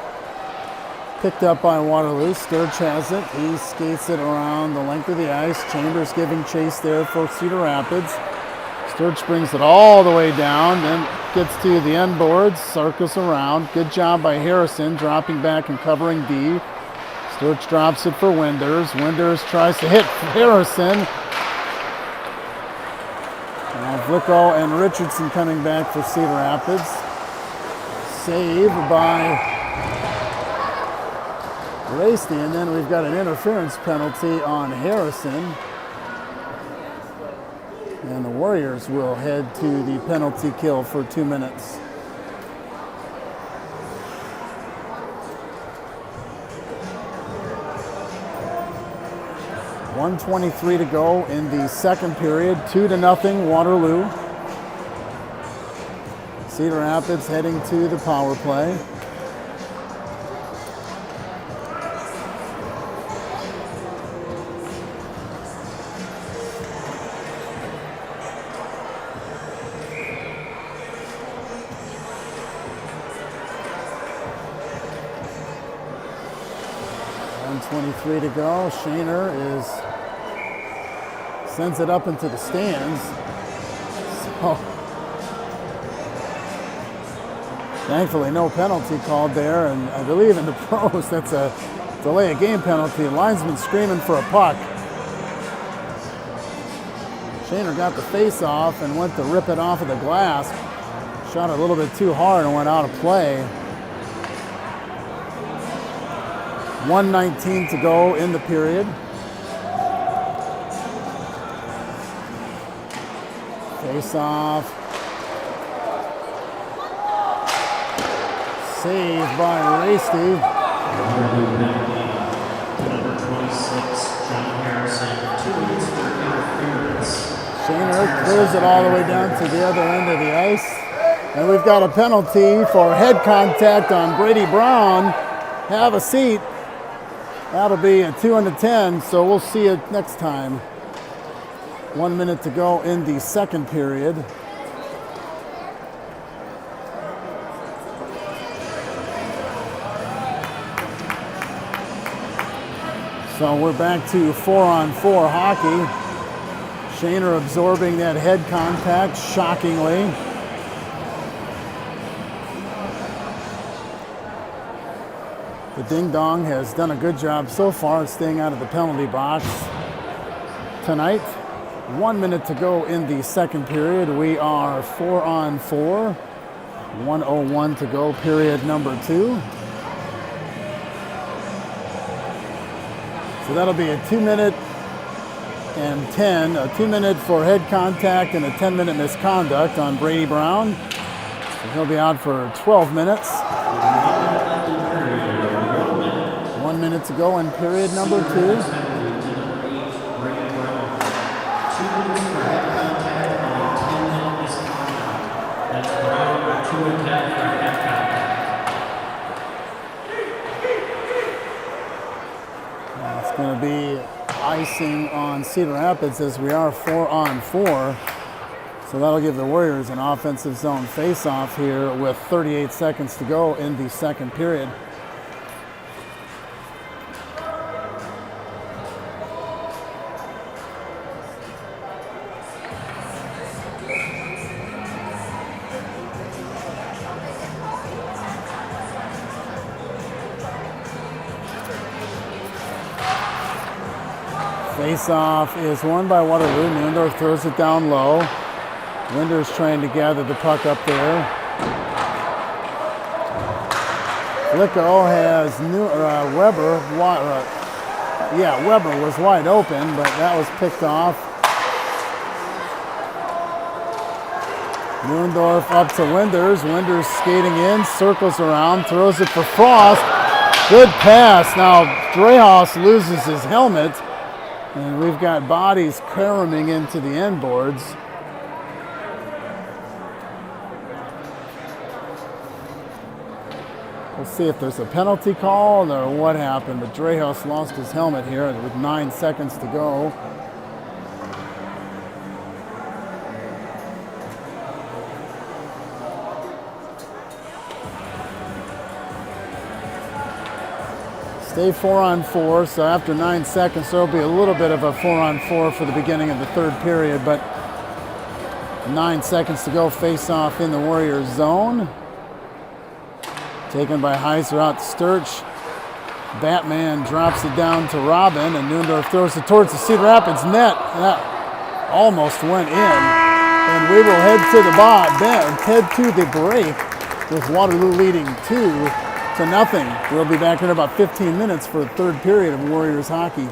picked up by Waterloo. Sturge has it. He skates it around the length of the ice. Chambers giving chase there for Cedar Rapids. Sturge brings it all the way down, then gets to the end boards, circles around. Good job by Harrison, dropping back and covering D. Sturge drops it for Winders. Winders tries to hit Harrison. Now Vlicko and Richardson coming back for Cedar Rapids. Save by Rasty, and then we've got an interference penalty on Harrison. And the Warriors will head to the penalty kill for 2 minutes. .123 to go in the second period. 2-0 Waterloo. Cedar Rapids heading to the power play. .123 to go. Shaner sends it up into the stands. So thankfully, no penalty called there, and I believe in the pros, that's a delay of game penalty. Linesman screaming for a puck. Shaner got the face off and went to rip it off of the glass. Shot a little bit too hard and went out of play. 1:19 to go in the period. Face off. Saved by Rasty. Number 26, John Harrison, 2 minutes for interference. Shaner clears it all the way down to the other end of the ice. And we've got a penalty for head contact on Brady Brown. Have a seat. That'll be a 2-10, so we'll see you next time. 1 minute to go in the second period. So we're back to 4-on-4 hockey. Shaner absorbing that head contact, shockingly. The Ding Dong has done a good job so far staying out of the penalty box tonight. 1 minute to go in the second period. We are 4-on-4. 1:01 to go, period number 2. So that'll be a 2 minute and 10, a 2 minute for head contact and a 10-minute misconduct on Brady Brown. So he'll be out for 12 minutes. to go in period number 2. Penalty to number 8, Ray Brown. 2 minutes for head contact on 10-minute misconduct. That's Brown with 2 and 10 for head contact. It's going to be icing on Cedar Rapids as we are 4-on-4. So that'll give the Warriors an offensive zone face-off here with 38 seconds to go in the second period. Face-off is won by Waterloo. Neundorf throws it down low. Winder's trying to gather the puck up there. Flicko has Weber. Weber was wide open, but that was picked off. Neundorf up to Winders. Winders skating in, circles around, throws it for Frost. Good pass. Now Dreyhaus loses his helmet, and we've got bodies caroming into the end boards. We'll see if there's a penalty call or what happened, but Dreyhaus lost his helmet here with 9 seconds to go. Stay 4-on-4, so after 9 seconds, there'll be a little bit of a 4-on-4 for the beginning of the third period, but 9 seconds to go, face off in the Warriors zone. Taken by Heiser out to Sturch. Batman drops it down to Robin, and Neundorf throws it towards the Cedar Rapids net. That almost went in. And we will head to the break with Waterloo leading 2-0. We'll be back in about 15 minutes for the third period of Warriors hockey.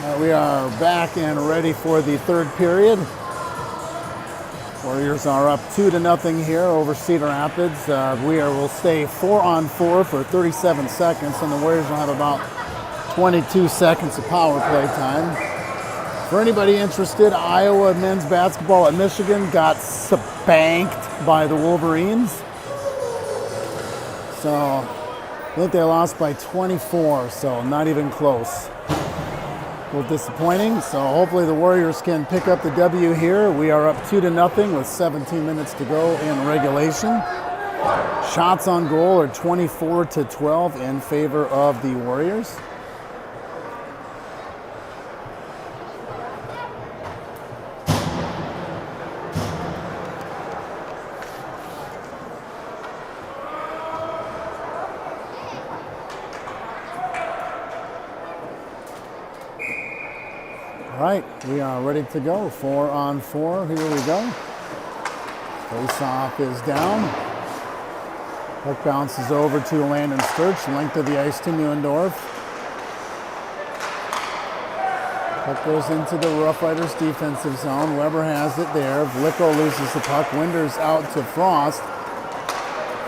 We are back and ready for the third period. Warriors are up 2-0 here over Cedar Rapids. We'll stay 4-on-4 for 37 seconds, and the Warriors will have about 22 seconds of power play time. For anybody interested, Iowa men's basketball at Michigan got spanked by the Wolverines. So I think they lost by 24, so not even close. A little disappointing, so hopefully the Warriors can pick up the W here. We are up 2-0 with 17 minutes to go in regulation. Shots on goal are 24-12 in favor of the Warriors. All right, we are ready to go. 4-on-4, here we go. Face-off is down. Puck bounces over to Landon Sturch, length of the ice to Neuendorf. Puck goes into the Rough Riders defensive zone. Weber has it there. Vlicko loses the puck. Winders out to Frost.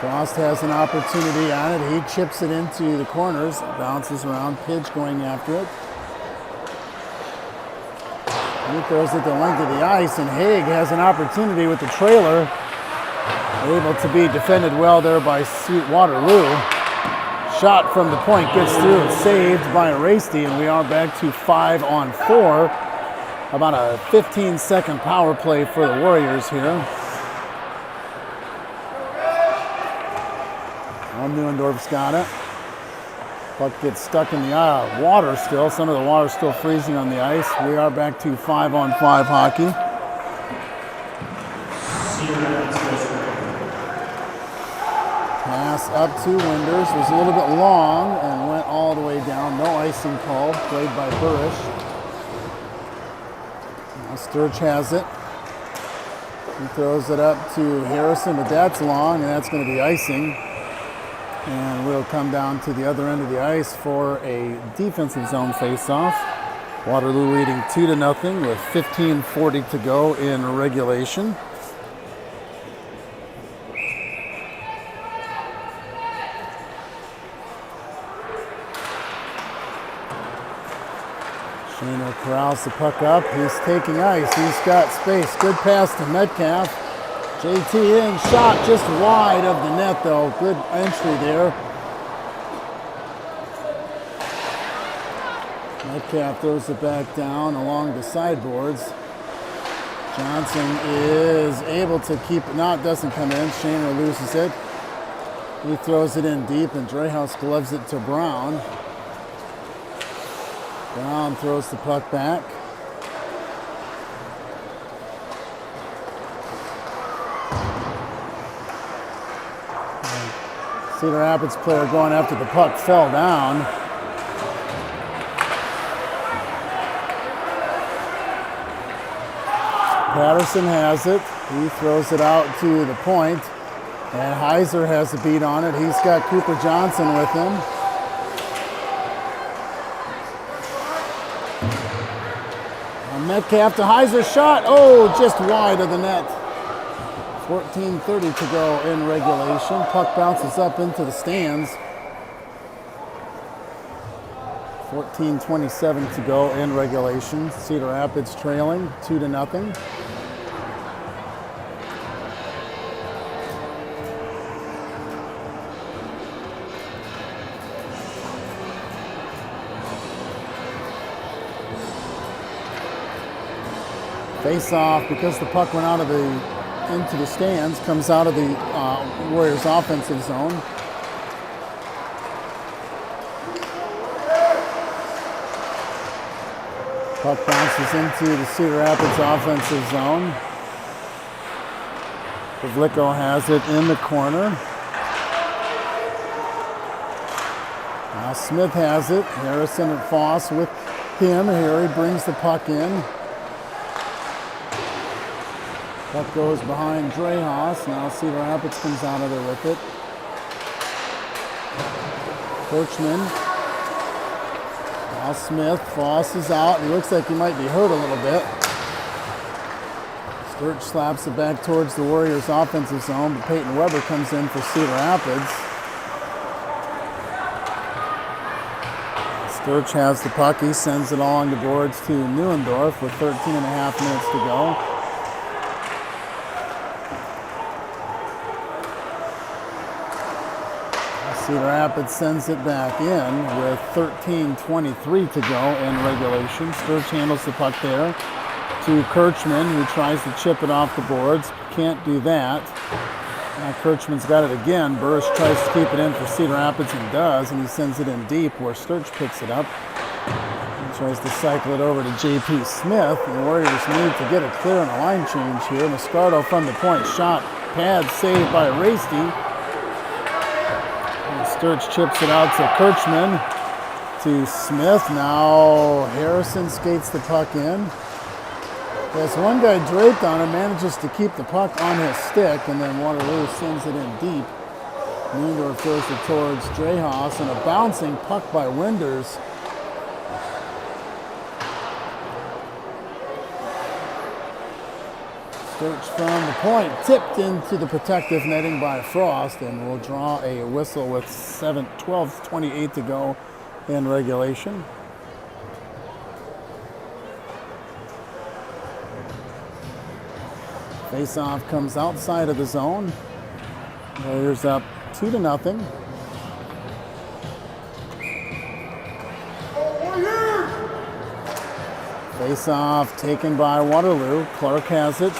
Frost has an opportunity on it. He chips it into the corners. Bounces around. Pidge going after it. He throws it the length of the ice, and Haig has an opportunity with the trailer. Able to be defended well there by Waterloo. Shot from the point gets through and saved by Rasty, and we are back to 5-on-4. About a 15-second power play for the Warriors here. Well, Neuendorf's got it. Puck gets stuck in the water still. Some of the water still freezing on the ice. We are back to 5-on-5 hockey. Pass up to Winders. Was a little bit long and went all the way down. No icing called. Played by Burrish. Now Sturge has it. He throws it up to Harrison, but that's long, and that's going to be icing. And we'll come down to the other end of the ice for a defensive zone face-off. Waterloo leading 2-0 with 15:40 to go in regulation. Shane corrals the puck up. He's taking ice. He's got space. Good pass to Metcalf. JT in, shot just wide of the net though. Good entry there. Metcalf throws it back down along the sideboards. Johnson is able to keep it, doesn't come in. Shaner loses it. He throws it in deep and Dreyhouse gloves it to Brown. Brown throws the puck back. Cedar Rapids player going after the puck fell down. Patterson has it. He throws it out to the point. And Heiser has a beat on it. He's got Cooper Johnson with him. And Metcalf to Heiser shot. Oh, just wide of the net. 14:30 to go in regulation. Puck bounces up into the stands. 14:27 to go in regulation. Cedar Rapids trailing 2-0. Face off because the puck went out of into the stands, comes out of the Warriors offensive zone. Puck bounces into the Cedar Rapids offensive zone. Vlicko has it in the corner. Now Smith has it. Harrison and Foss with him. Here he brings the puck in. Puck goes behind Dreyhouse. Now Cedar Rapids comes out of there with it. Korchman Now Smith, Frost is out. He looks like he might be hurt a little bit. Sturch slaps it back towards the Warriors' offensive zone, but Peyton Weber comes in for Cedar Rapids. Sturch has the puck. He sends it along the boards to Neuendorf with 13 and a half minutes to go. Cedar Rapids sends it back in with 13:23 to go in regulation. Sturch handles the puck there to Kirchman, who tries to chip it off the boards. Can't do that. Now Kirchman's got it again. Burris tries to keep it in for Cedar Rapids and does, and he sends it in deep where Sturch picks it up. He tries to cycle it over to J.P. Smith. The Warriors need to get it clear on a line change here. Moscardo from the point shot. Pad saved by Rasty. Sturch chips it out to Kirchman, to Smith. Now Harrison skates the puck in. There's one guy draped on him, manages to keep the puck on his stick, and then Waterloo sends it in deep. Neuendorf throws it towards Drehas, and a bouncing puck by Winders. Sturch from the point, tipped into the protective netting by Frost, and will draw a whistle with 12:28 to go in regulation. Face-off comes outside of the zone. Warriors up 2-0. Face-off taken by Waterloo. Clark has it.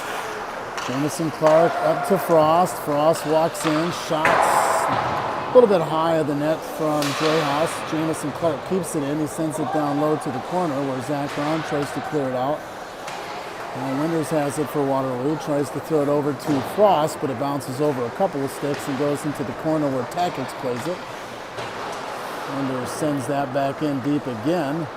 Jamison Clark up to Frost. Frost walks in, shots a little bit high of the net from Drehas. Jamison Clark keeps it in. He sends it down low to the corner where Zach Brown tries to clear it out. And Winders has it for Waterloo. Tries to throw it over to Frost, but it bounces over a couple of sticks and goes into the corner where Tackett plays it. Winders sends that back in deep again.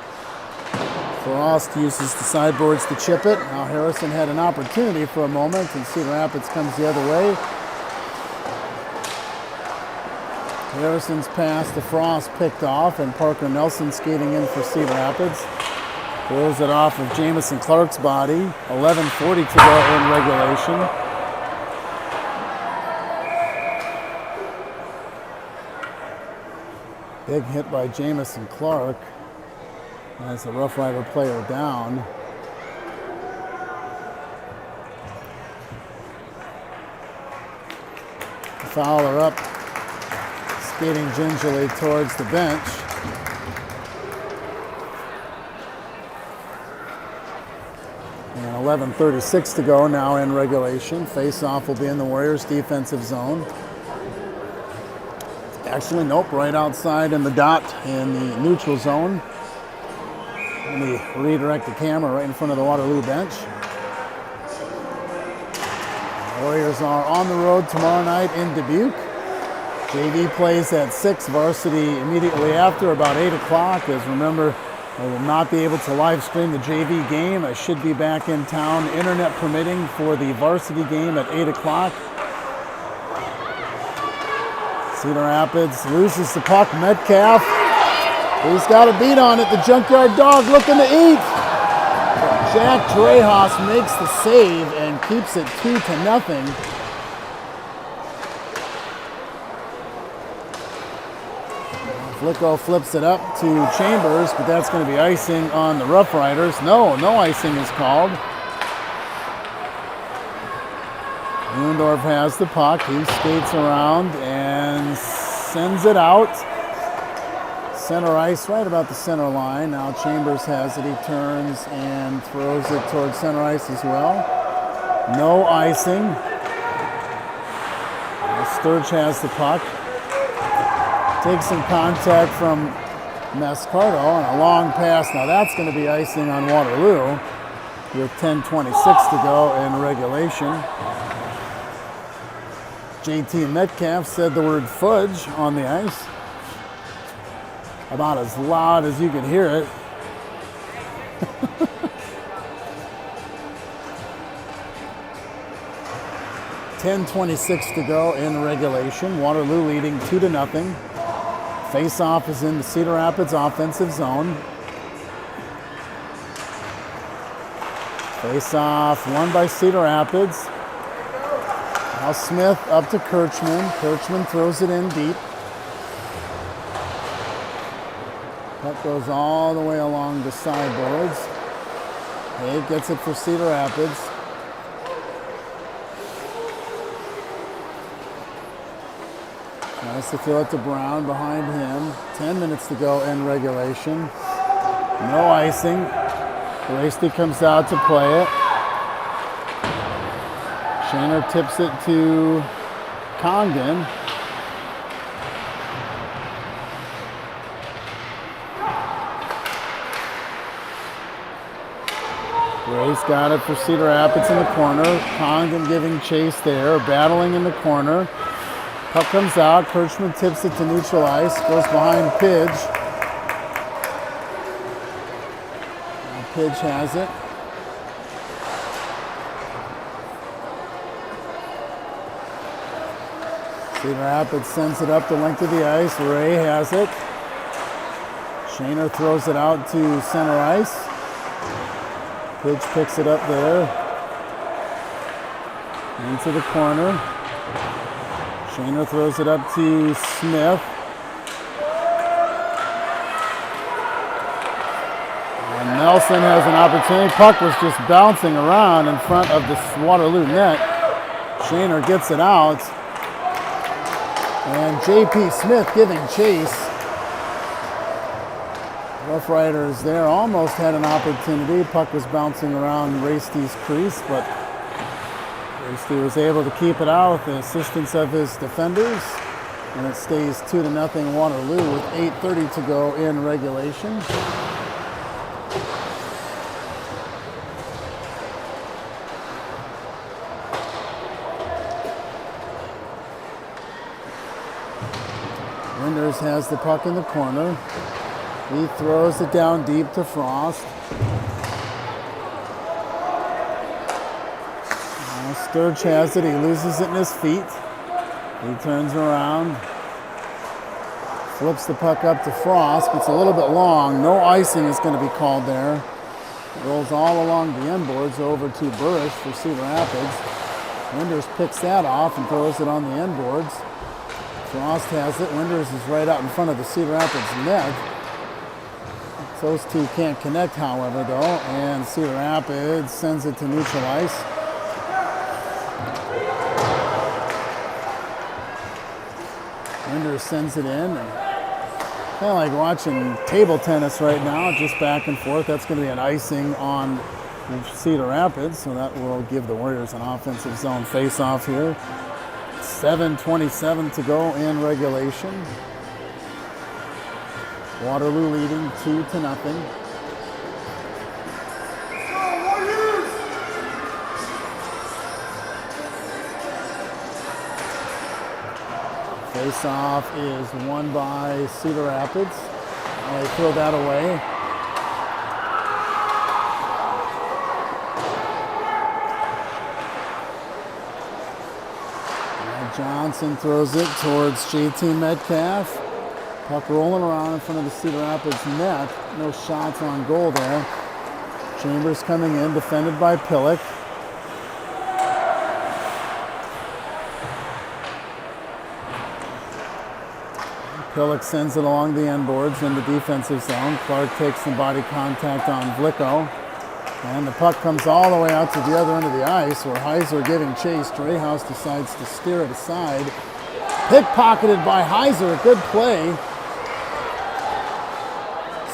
Frost uses the sideboards to chip it. Now Harrison had an opportunity for a moment, and Cedar Rapids comes the other way. Harrison's pass to Frost picked off, and Parker Nelson skating in for Cedar Rapids. Throws it off of Jamison Clark's body. 11:40 to go in regulation. Big hit by Jamison Clark. As the Rough Rider player down. Fowler up, skating gingerly towards the bench. And 11:36 to go now in regulation. Face-off will be in the Warriors' defensive zone. Actually, nope, right outside in the dot in the neutral zone. Let me redirect the camera right in front of the Waterloo bench. The Warriors are on the road tomorrow night in Dubuque. JV plays at 6, varsity immediately after, about 8 o'clock. As remember, I will not be able to live stream the JV game. I should be back in town, internet permitting, for the varsity game at 8 o'clock. Cedar Rapids loses the puck. Metcalf. He's got a beat on it. The Junkyard Dog looking to eat. Jack Drehas makes the save and keeps it 2-0. Flicko flips it up to Chambers, but that's going to be icing on the Rough Riders. No icing is called. Neuendorf has the puck. He skates around and sends it out. Center ice, right about the center line. Now Chambers has it. He turns and throws it towards center ice as well. No icing. Sturch has the puck. Takes some contact from Moscardo and a long pass. Now that's going to be icing on Waterloo with 10:26 to go in regulation. JT Metcalf said the word fudge on the ice. About as loud as you could hear it. $10:26 to go in regulation. Waterloo leading 2-0. Face-off is in the Cedar Rapids offensive zone. Face off, won by Cedar Rapids. Now Smith up to Kirchman. Kirchman throws it in deep. Puck goes all the way along the sideboards. Haig gets it for Cedar Rapids. Nice to throw it to Brown behind him. 10 minutes to go in regulation. No icing. Varsity comes out to play it. Shaner tips it to Congdon. Grace got it for Cedar Rapids in the corner. Congdon giving chase there, battling in the corner. Puck comes out. Kirchman tips it to neutral ice. Goes behind Pidge. Now Pidge has it. Cedar Rapids sends it up the length of the ice. Ray has it. Shaner throws it out to center ice. Pidge picks it up there. Into the corner. Shaner throws it up to Smith. And Nelson has an opportunity. Puck was just bouncing around in front of the Waterloo net. Shaner gets it out. And J.P. Smith giving chase. Rough Riders there almost had an opportunity. Puck was bouncing around Raysty's crease, but Varsity was able to keep it out with the assistance of his defenders, and it stays 2-0 Waterloo with 8:30 to go in regulation. Winders has the puck in the corner. He throws it down deep to Frost. Sturge has it. He loses it in his feet. He turns around. Flips the puck up to Frost. It's a little bit long. No icing is going to be called there. Rolls all along the end boards over to Burrish for Cedar Rapids. Winders picks that off and throws it on the end boards. Frost has it. Winders is right out in front of the Cedar Rapids net. Those two can't connect, however, though. And Cedar Rapids sends it to neutral ice. Winders sends it in. Kind of like watching table tennis right now, just back and forth. That's going to be an icing on Cedar Rapids, so that will give the Warriors an offensive zone face-off here. 7:27 to go in regulation. Waterloo leading 2-0. Face-off is won by Cedar Rapids. They throw that away. Johnson throws it towards JT Metcalf. Puck rolling around in front of the Cedar Rapids net. No shots on goal there. Chambers coming in, defended by Pillock. Pillock sends it along the end boards in the defensive zone. Clark takes some body contact on Vlicko. And the puck comes all the way out to the other end of the ice where Heiser giving chase. Dreyhouse decides to steer it aside. Pickpocketed by Heiser. Good play.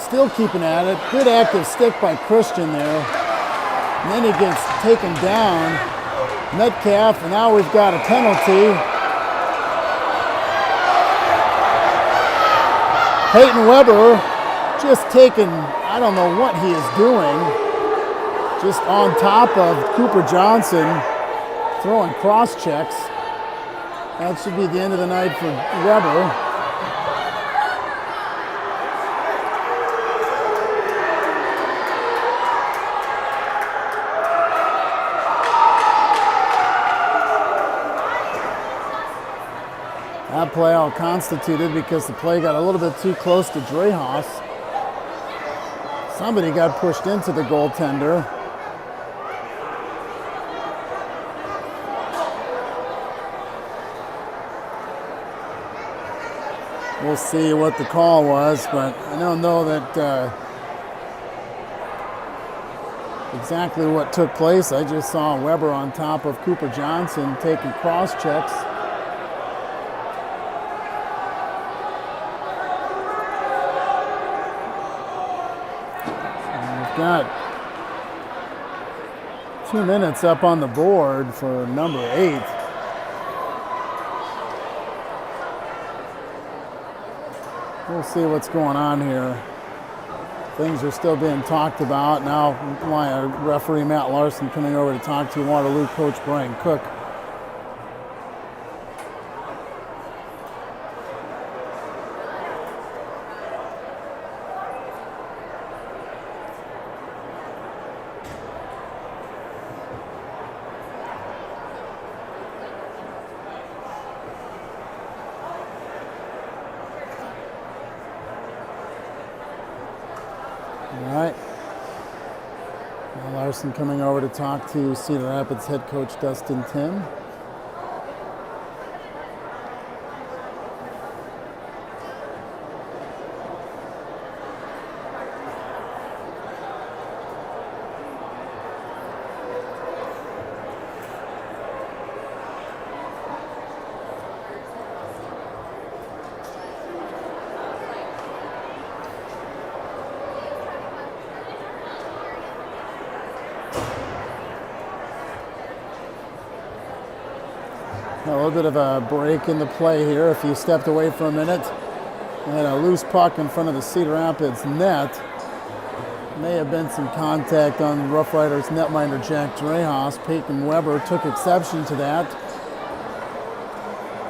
Still keeping at it. Good active stick by Christian there. And then he gets taken down. Metcalf, and now we've got a penalty. Peyton Weber just taken, I don't know what he is doing. Just on top of Cooper Johnson, throwing cross checks. That should be the end of the night for Weber. That play all constituted because the play got a little bit too close to Dreyhouse. Somebody got pushed into the goaltender. We'll see what the call was, but I don't know that exactly what took place. I just saw Weber on top of Cooper Johnson taking cross checks. We've got 2 minutes up on the board for number 8. We'll see what's going on here. Things are still being talked about. Now, referee Matt Larson coming over to talk to Waterloo coach Brian Cook. All right. Now Larson coming over to talk to Cedar Rapids head coach Dustin Tim. A little bit of a break in the play here. If you stepped away for a minute, and a loose puck in front of the Cedar Rapids net. May have been some contact on Rough Riders netminder Jack Drehas. Peyton Weber took exception to that.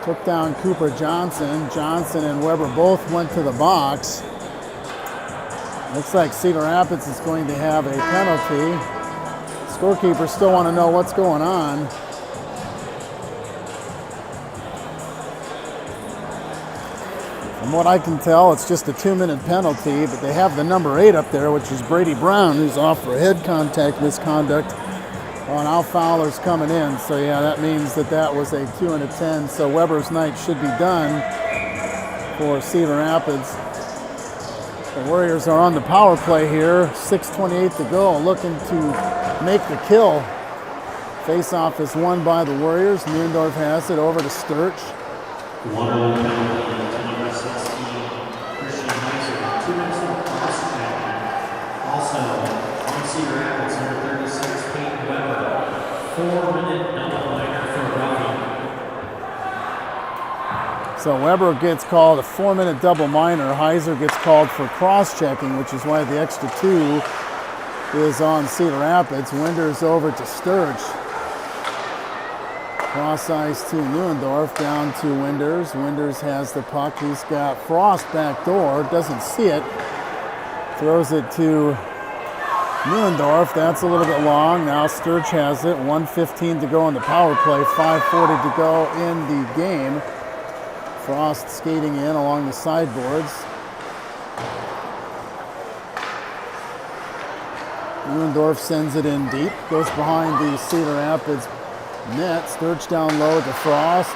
Took down Cooper Johnson. Johnson and Weber both went to the box. Looks like Cedar Rapids is going to have a penalty. Scorekeepers still want to know what's going on. From what I can tell, it's just a 2-minute penalty, but they have the number 8 up there, which is Brady Brown, who's off for head contact misconduct on Al Fowler's coming in. So yeah, that means that was a 2 and a 10. So Weber's night should be done for Cedar Rapids. The Warriors are on the power play here. 6:28 to go, looking to make the kill. Face-off is won by the Warriors. Neuendorf has it over to Sturch. Waterloo penalty to number 16, Christian Heiser, 2 minutes on cross-check. Also, on Cedar Rapids, number 36, Peyton Weber, 4-minute double minor for roughing. So Weber gets called a 4-minute double minor. Heiser gets called for cross-checking, which is why the extra 2 is on Cedar Rapids. Winders over to Sturch. Cross ice to Neuendorf, down to Winders. Winders has the puck. He's got Frost back door, doesn't see it. Throws it to Neuendorf. That's a little bit long. Now Sturch has it. 1:15 to go on the power play. 5:40 to go in the game. Frost skating in along the sideboards. Neuendorf sends it in deep. Goes behind the Cedar Rapids net. Sturch down low to Frost.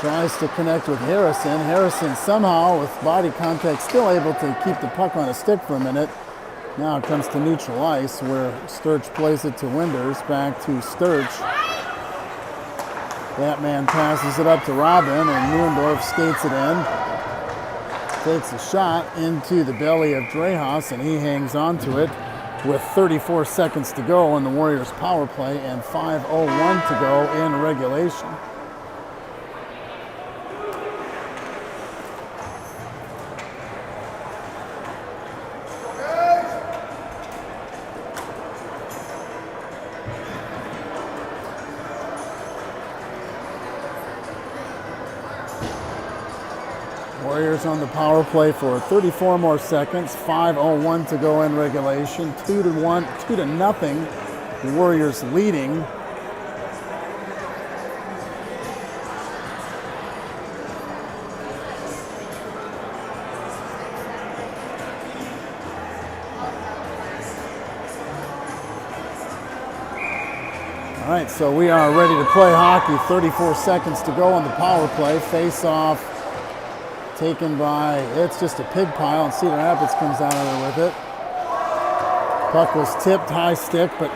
Tries to connect with Harrison. Harrison somehow, with body contact, still able to keep the puck on a stick for a minute. Now it comes to neutral ice where Sturch plays it to Winders. Back to Sturch. That man passes it up to Robin, and Neuendorf skates it in. Takes a shot into the belly of Drehas, and he hangs onto it with 34 seconds to go in the Warriors' power play and 5:01 to go in regulation. Warriors on the power play for 34 more seconds. 5:01 to go in regulation. 2-1, 2-0. The Warriors leading. All right, so we are ready to play hockey. 34 seconds to go on the power play. Face off taken by, it's just a pig pile, and Cedar Rapids comes out of there with it. Puck was tipped, high stick, but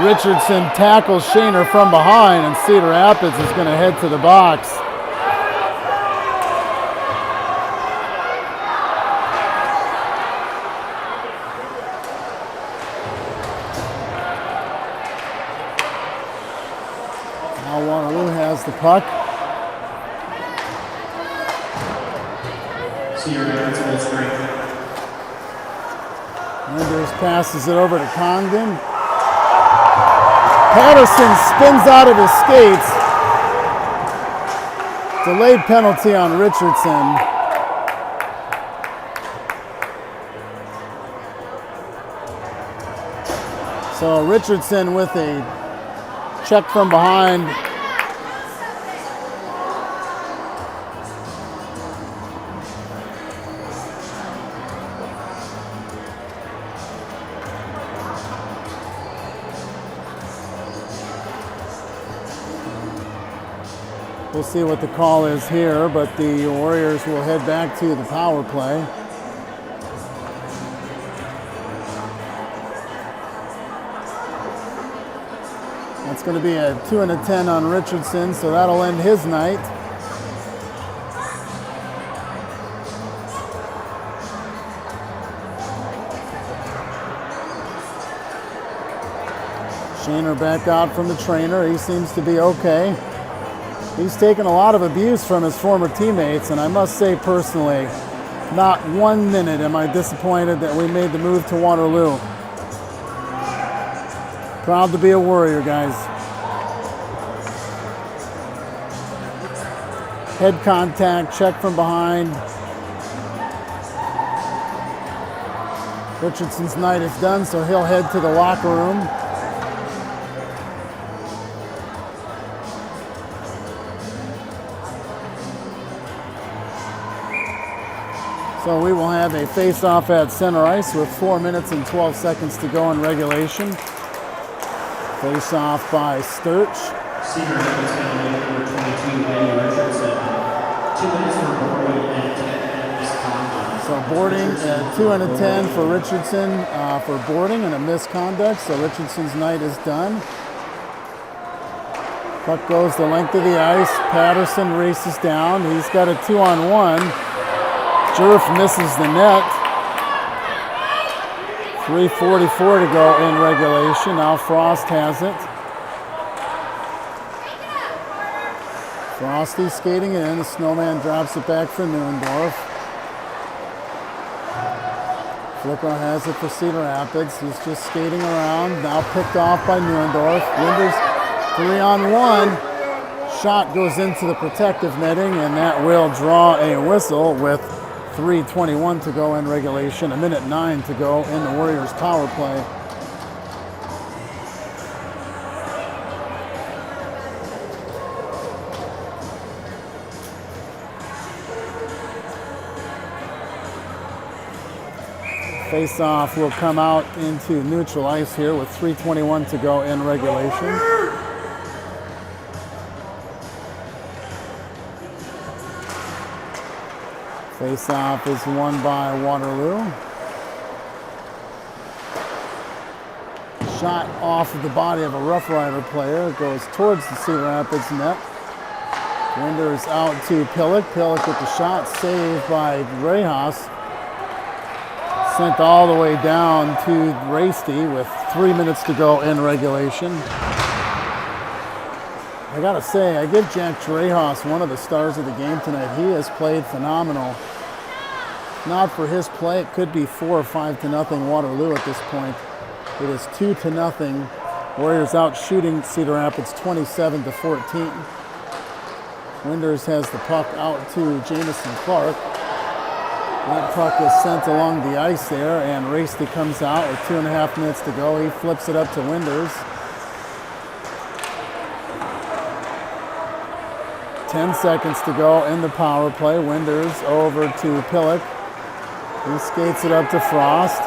Richardson tackles Shaner from behind, and Cedar Rapids is going to head to the box. Now Waterloo has the puck. Cedar Rapids full strength. Winders passes it over to Congdon. Patterson spins out of his skates. Delayed penalty on Richardson. So Richardson with a check from behind. We'll see what the call is here, but the Warriors will head back to the power play. That's going to be a 2 and a 10 on Richardson, so that'll end his night. Shaner back out from the trainer. He seems to be okay. He's taken a lot of abuse from his former teammates, and I must say personally, not 1 minute am I disappointed that we made the move to Waterloo. Proud to be a Warrior, guys. Head contact, check from behind. Richardson's night is done, so he'll head to the locker room. So we will have a face-off at center ice with 4 minutes and 12 seconds to go in regulation. Face-off by Sturch. Cedar Rapids penalty number 22, Eddie Richardson. 2 minutes for boarding and 10 misconduct. So boarding, 2 and a 10 for Richardson for boarding and a misconduct. So Richardson's night is done. Puck goes the length of the ice. Patterson races down. He's got a 2-on-1. Jerf misses the net. 3:44 to go in regulation. Now Frost has it. Frosty skating it in. The Snowman drops it back for Neuendorf. Flicker has it for Cedar Rapids. He's just skating around. Now picked off by Neuendorf. Winders 3-on-1. Shot goes into the protective netting, and that will draw a whistle with 3:21 to go in regulation, 1:09 to go in the Warriors power play. Face-off will come out into neutral ice here with 3:21 to go in regulation. Face-off is won by Waterloo. Shot off of the body of a Rough Rider player. It goes towards the Cedar Rapids net. Winders out to Pillock. Pillock with the shot, saved by Rehas. Sent all the way down to Rasty with 3 minutes to go in regulation. I gotta say, I give Jack Drehas one of the stars of the game tonight. He has played phenomenal. Not for his play, it could be 4 or 5-0 Waterloo at this point. It is 2-0. Warriors out shooting Cedar Rapids 27-14. Winders has the puck out to Jamison Clark. That puck is sent along the ice there, and Rasty comes out with 2.5 minutes to go. He flips it up to Winders. 10 seconds to go in the power play. Winders over to Pillock. He skates it up to Frost.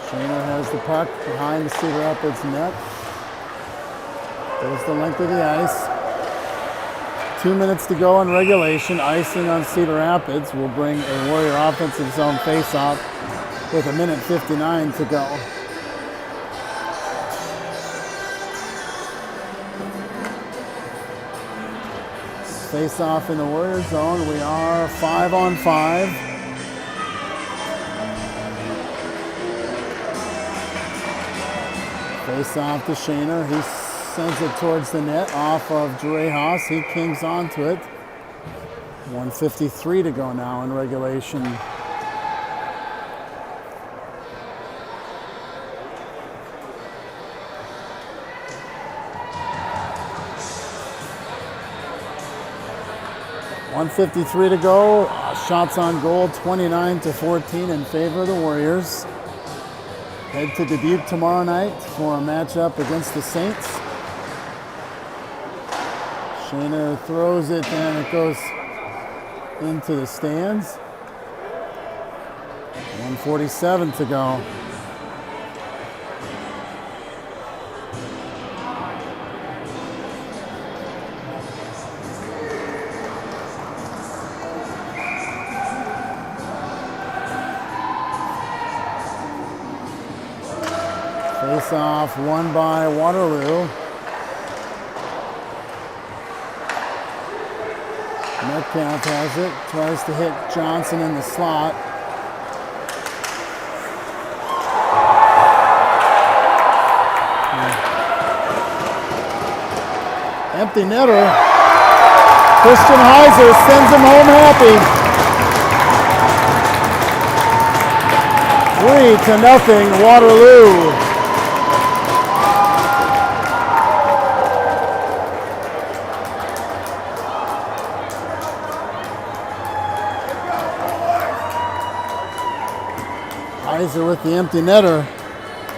Shaner has the puck behind the Cedar Rapids net. There's the length of the ice. 2 minutes to go in regulation. Icing on Cedar Rapids will bring a Warrior offensive zone faceoff with 1:59 to go. Face-off in the Warrior zone. We are 5-on-5. Face-off to Shaner. He sends it towards the net off of Drejas. He kings onto it. 1:53 to go now in regulation. .153 to go. Shots on goal 29-14 in favor of the Warriors. Head to Dubuque tomorrow night for a matchup against the Saints. Shaner throws it and it goes into the stands. 1:47 to go. Face-off won by Waterloo. Metcalf has it, tries to hit Johnson in the slot. Empty netter. Christian Heiser sends him home happy. 3-0 Waterloo. Heiser with the empty netter,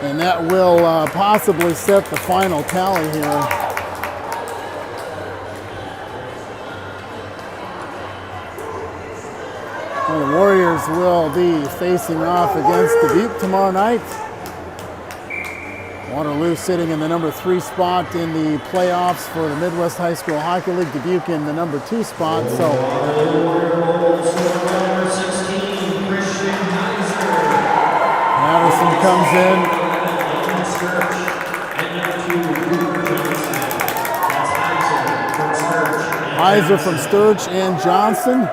and that will possibly set the final tally here. Well, the Warriors will be facing off against Dubuque tomorrow night. Waterloo sitting in the number 3 spot in the playoffs for the Midwest High School Hockey League. Dubuque in the number 2 spot. So Madison comes in. Heiser from Sturge and Johnson.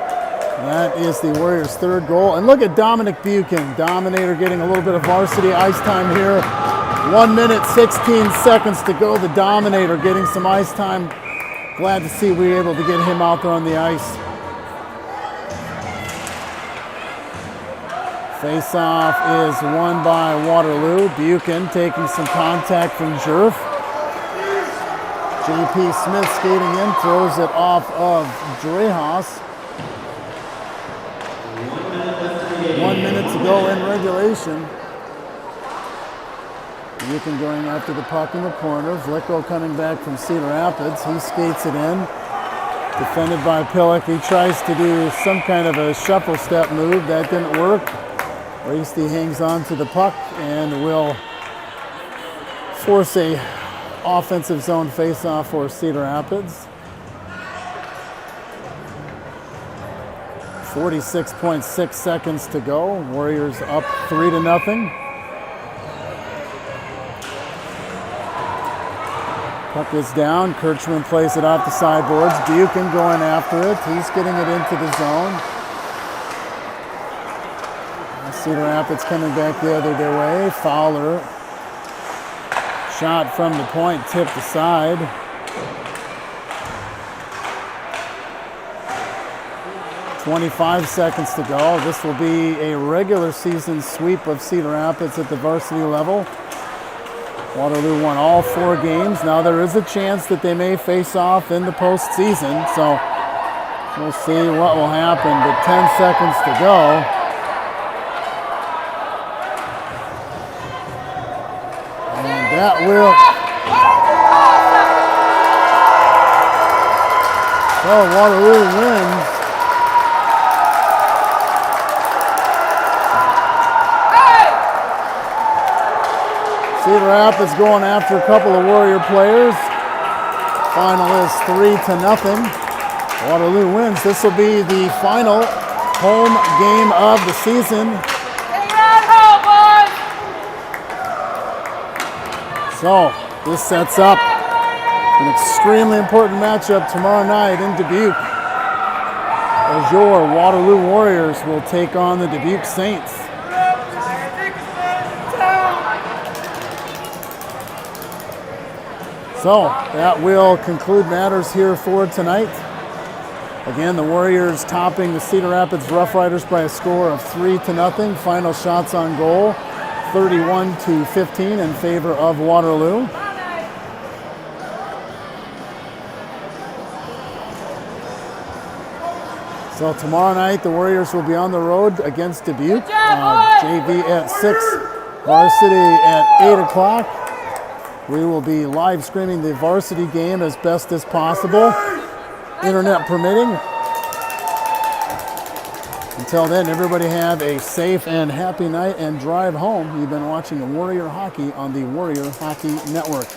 That is the Warriors' 3rd goal. And look at Dominic Buchan, Dominator, getting a little bit of varsity ice time here. 1 minute, 16 seconds to go. The Dominator getting some ice time. Glad to see we were able to get him out there on the ice. Face-off is won by Waterloo. Buchan taking some contact from Jerf. J.P. Smith skating in, throws it off of Drejas. 1 minute to go in regulation. Buchan going after the puck in the corner. Vlicko coming back from Cedar Rapids. He skates it in. Defended by Pillock. He tries to do some kind of a shuffle step move. That didn't work. Raisty hangs on to the puck and will force a offensive zone faceoff for Cedar Rapids. 46.6 seconds to go. Warriors up 3-0. Puck is down. Kirchman plays it off the sideboards. Buchan going after it. He's getting it into the zone. Cedar Rapids coming back the other way. Fowler. Shot from the point, tipped aside. .25 seconds to go. This will be a regular season sweep of Cedar Rapids at the varsity level. Waterloo won all 4 games. Now there is a chance that they may face off in the postseason, so we'll see what will happen. But 10 seconds to go. And that will... So Waterloo wins. Cedar Rapids going after a couple of Warrior players. Final is 3-0. Waterloo wins. This will be the final home game of the season. So this sets up an extremely important matchup tomorrow night in Dubuque, as your Waterloo Warriors will take on the Dubuque Saints. So that will conclude matters here for tonight. Again, the Warriors topping the Cedar Rapids Rough Riders by a score of 3-0. Final shots on goal, 31-15 in favor of Waterloo. So tomorrow night, the Warriors will be on the road against Dubuque. JV at 6, Varsity at 8 o'clock. We will be live streaming the Varsity game as best as possible, internet permitting. Until then, everybody have a safe and happy night and drive home. You've been watching Warrior Hockey on the Warrior Hockey Network.